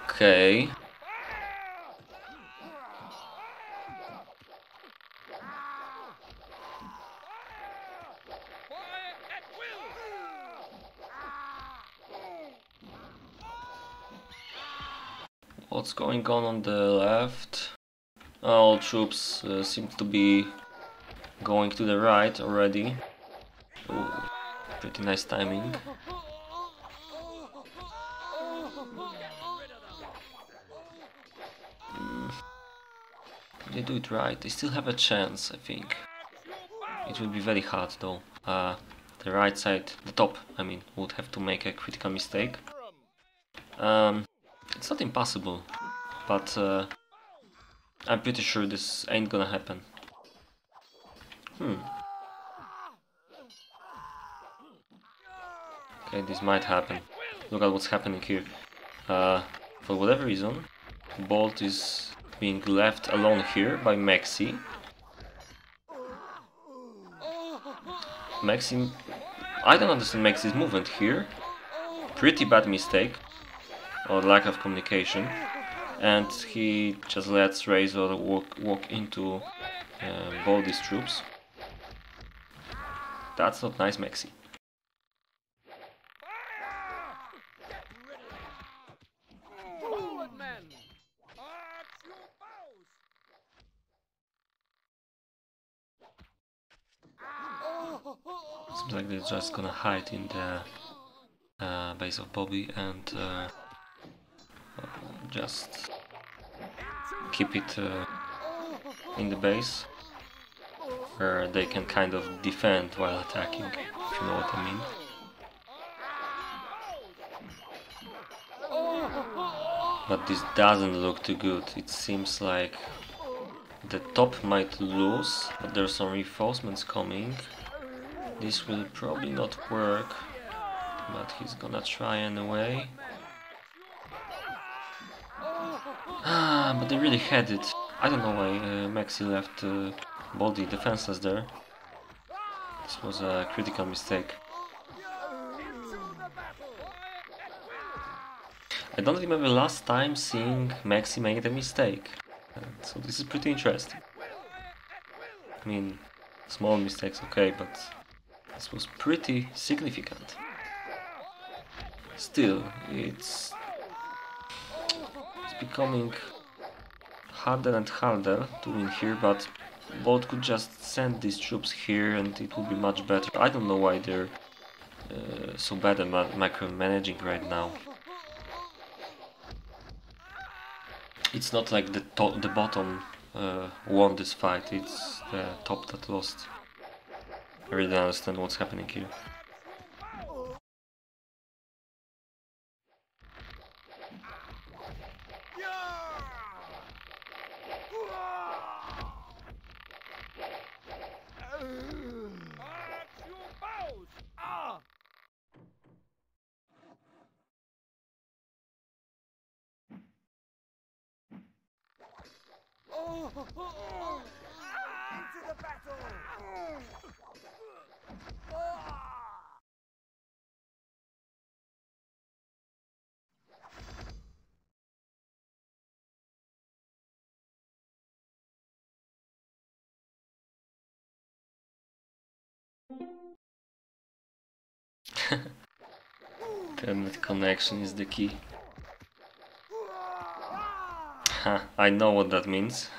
okay. What's going on the left? All troops seem to be going to the right already. Ooh, pretty nice timing. They do it right. They still have a chance, I think. It will be very hard though. The right side, the top, I mean, would have to make a critical mistake. It's not impossible, but I'm pretty sure this ain't gonna happen. Okay, this might happen. Look at what's happening here. For whatever reason, Bolt is being left alone here by Maxi. I don't understand Maxi's movement here. Pretty bad mistake, or lack of communication, and he just lets Razor walk into Baldy's troops. That's not nice, Maxi. Seems like they're just gonna hide in the base of Bobby and just keep it in the base, where they can kind of defend while attacking, if you know what I mean. But this doesn't look too good. It seems like the top might lose, but there's some reinforcements coming. This will probably not work, but he's gonna try anyway. But they really had it. I don't know why Maxi left Baldy defenseless there. This was a critical mistake. I don't remember last time seeing Maxi make a mistake, so this is pretty interesting. I mean, small mistakes, okay, but this was pretty significant. Still, it's becoming harder and harder to win here, but Bolt could just send these troops here and it would be much better. I don't know why they're so bad at micromanaging right now. It's not like the bottom won this fight, it's the top that lost. I really don't understand what's happening here. At your bows! Ah! Into the battle! Internet connection is the key. Ha, I know what that means.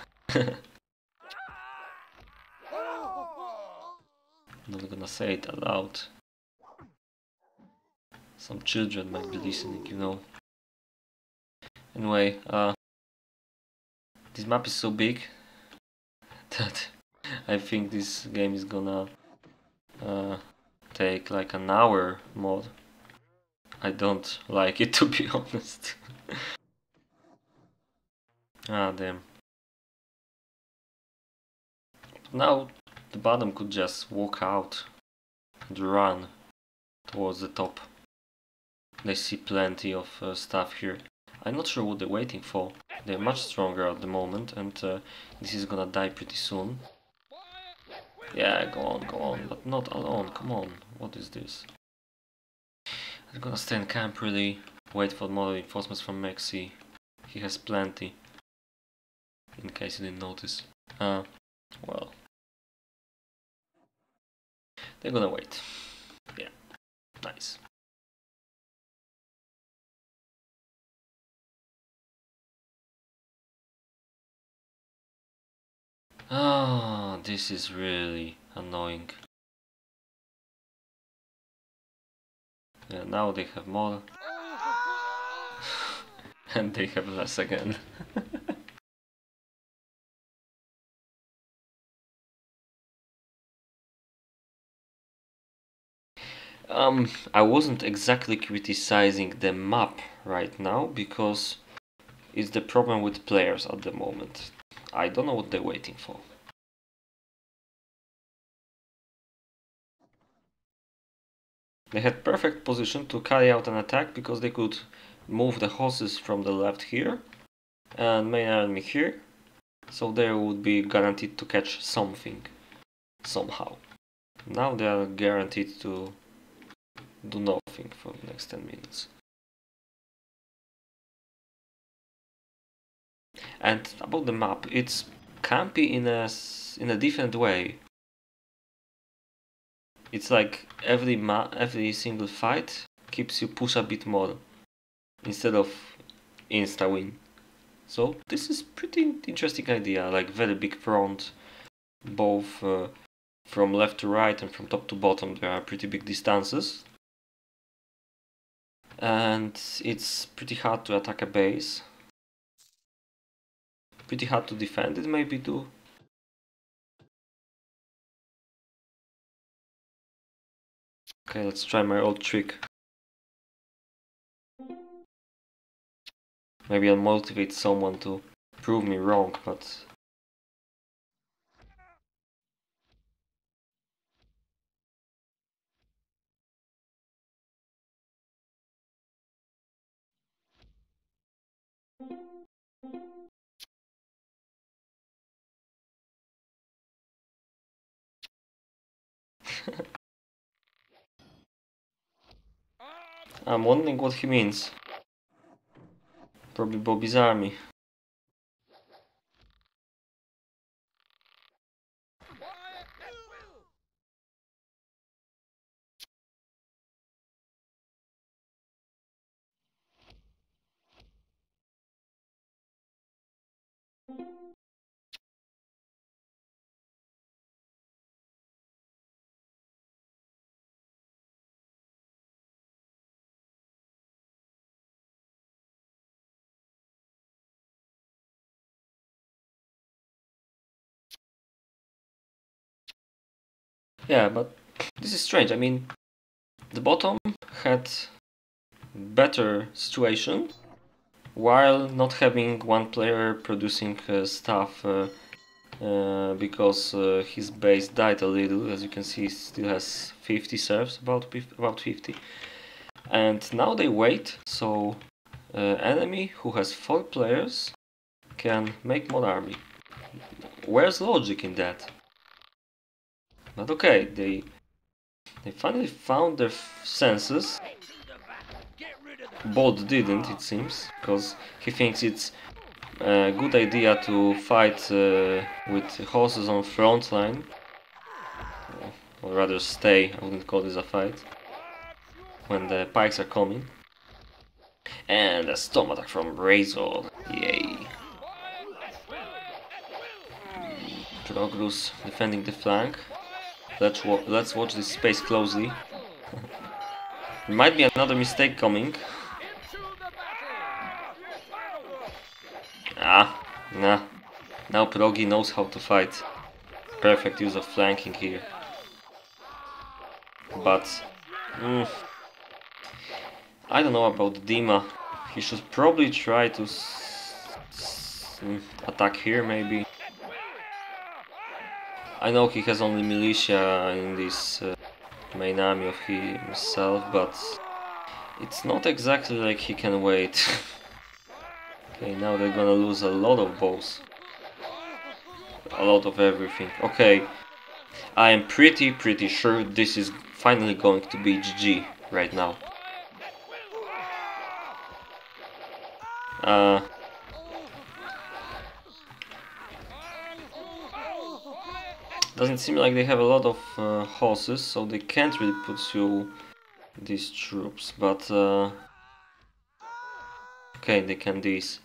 Not gonna say it aloud. Some children might be listening, you know. Anyway, this map is so big that I think this game is gonna take like an hour mod. I don't like it, to be honest. Ah, damn. Now the bottom could just walk out and run towards the top. They see plenty of stuff here. I'm not sure what they're waiting for. They're much stronger at the moment, and this is gonna die pretty soon. Yeah, go on, but not alone, come on. What is this? I'm gonna stay in camp really, wait for more reinforcements from Mexi. He has plenty, in case you didn't notice. Well. They're gonna wait. Yeah, nice. Ah, this is really annoying. Yeah, now they have more. And they have less again. I wasn't exactly criticizing the map right now because it's the problem with players at the moment. I don't know what they're waiting for. They had perfect position to carry out an attack because they could move the horses from the left here and main enemy here, so they would be guaranteed to catch something somehow. Now they are guaranteed to do nothing for the next 10 minutes. And about the map, it's campy in a different way. It's like every single fight keeps you push a bit more instead of insta win. So this is pretty interesting idea, like very big front, both from left to right and from top to bottom there are pretty big distances. And it's pretty hard to attack a base. Pretty hard to defend it maybe too. Okay, let's try my old trick. Maybe I'll motivate someone to prove me wrong, but... I'm wondering what he means. Probably Bobby's army. Yeah, but this is strange. I mean, the bottom had better situation while not having one player producing stuff because his base died a little. As you can see, he still has 50 serfs, about 50. And now they wait, so enemy who has 4 players can make more army. Where's logic in that? But okay, they finally found their senses. Bolt didn't, it seems, because he thinks it's a good idea to fight with horses on front line, or rather stay. I wouldn't call this a fight when the pikes are coming. And a storm attack from Razor, yay! Progrus defending the flank. Let's watch this space closely. There might be another mistake coming. Nah. Now Progi knows how to fight. Perfect use of flanking here. But I don't know about Dima. He should probably try to attack here, maybe. I know he has only militia in this main army of himself, but it's not exactly like he can wait. Okay, now they're gonna lose a lot of bows. A lot of everything. Okay, I am pretty sure this is finally going to be GG right now. Doesn't seem like they have a lot of horses, so they can't really pursue these troops, but okay, they can this.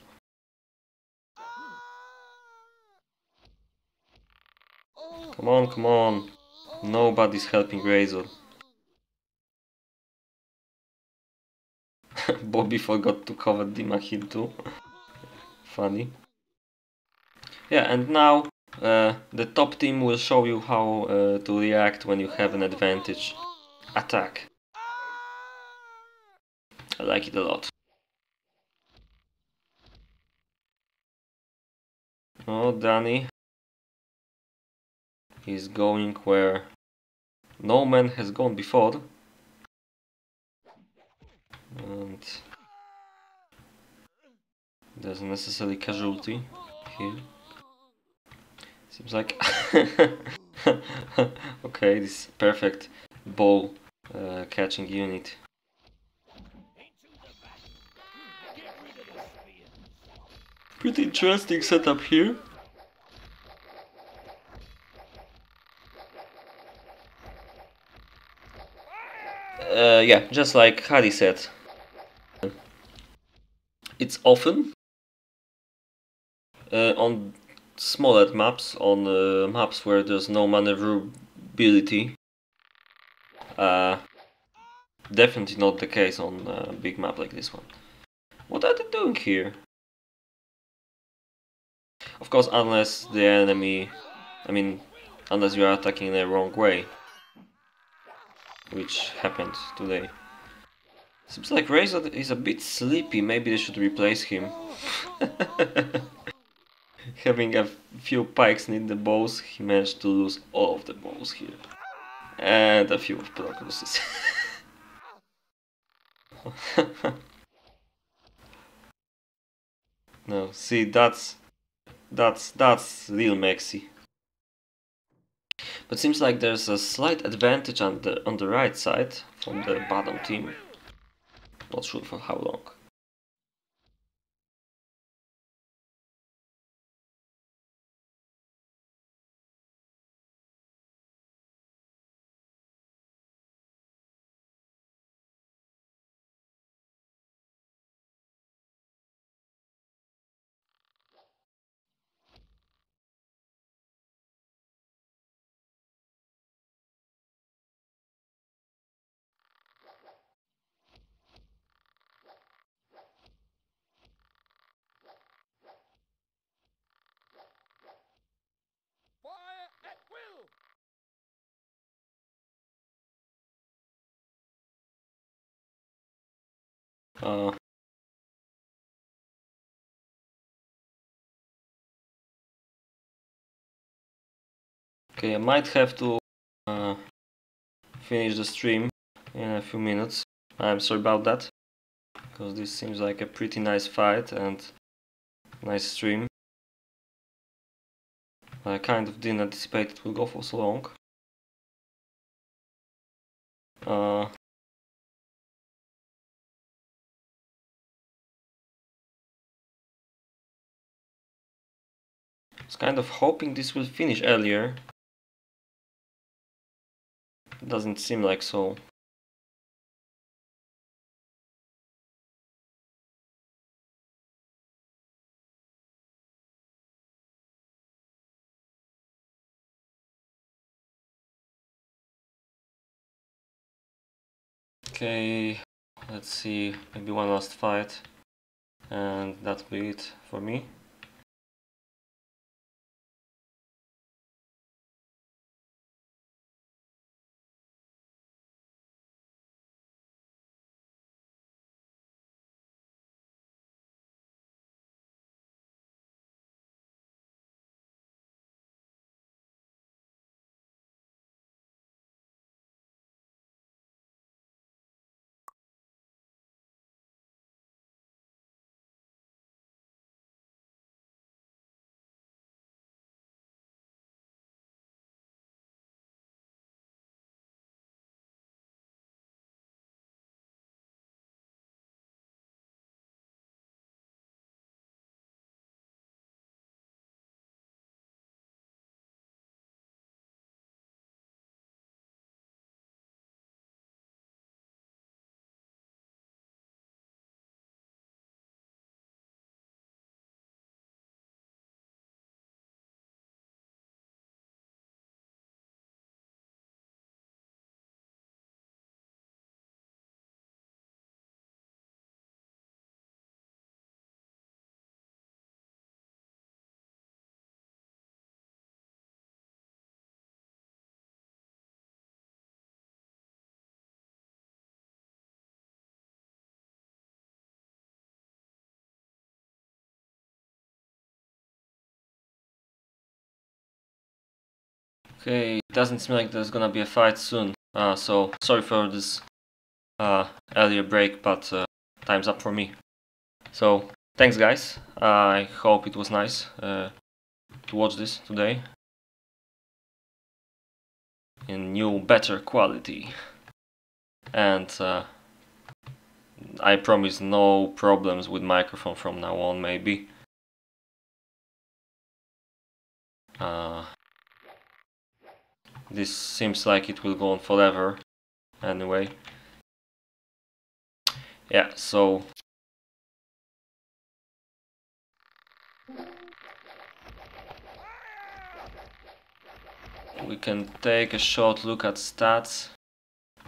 Come on. Nobody's helping Razor. Bobby forgot to cover Dima Hill too. Funny. Yeah, and now the top team will show you how to react when you have an advantage. Attack. I like it a lot. Oh, Danny. He's going where no man has gone before. And there's a necessary casualty here. Seems like okay, this perfect ball catching unit. Pretty interesting setup here. Yeah, just like Hadi said. It's often on smaller maps, on maps where there's no maneuverability. Definitely not the case on a big map like this one. What are they doing here? Of course, unless the enemy... unless you are attacking in the wrong way. Which happened today. Seems like Razor is a bit sleepy, maybe they should replace him. Having a few pikes in the bows, he managed to lose all of the bows here. And a few of Procruses. No, see, that's real Mexi. But seems like there's a slight advantage on the right side from the bottom team. Not sure for how long. Fire at will! Okay, I might have to finish the stream in a few minutes. I'm sorry about that, because this seems like a pretty nice fight and nice stream. I kind of didn't anticipate it will go for so long. I was kind of hoping this will finish earlier. It doesn't seem like so. Okay, let's see, maybe one last fight, and that'll be it for me. Okay, it doesn't seem like there's gonna be a fight soon, so sorry for this earlier break, but time's up for me. So, thanks guys, I hope it was nice to watch this today in new, better quality, and I promise no problems with microphone from now on, maybe. This seems like it will go on forever anyway. Yeah, so we can take a short look at stats.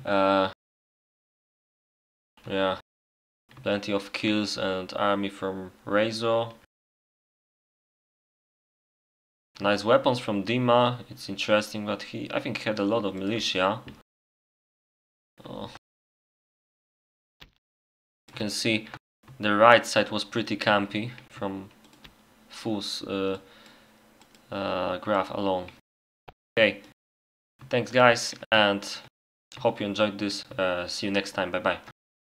Yeah, plenty of kills and army from Reizo. Nice weapons from Dima. It's interesting that I think he had a lot of militia. You can see the right side was pretty campy from Fu's graph alone. Okay, thanks guys, and hope you enjoyed this. See you next time. Bye bye.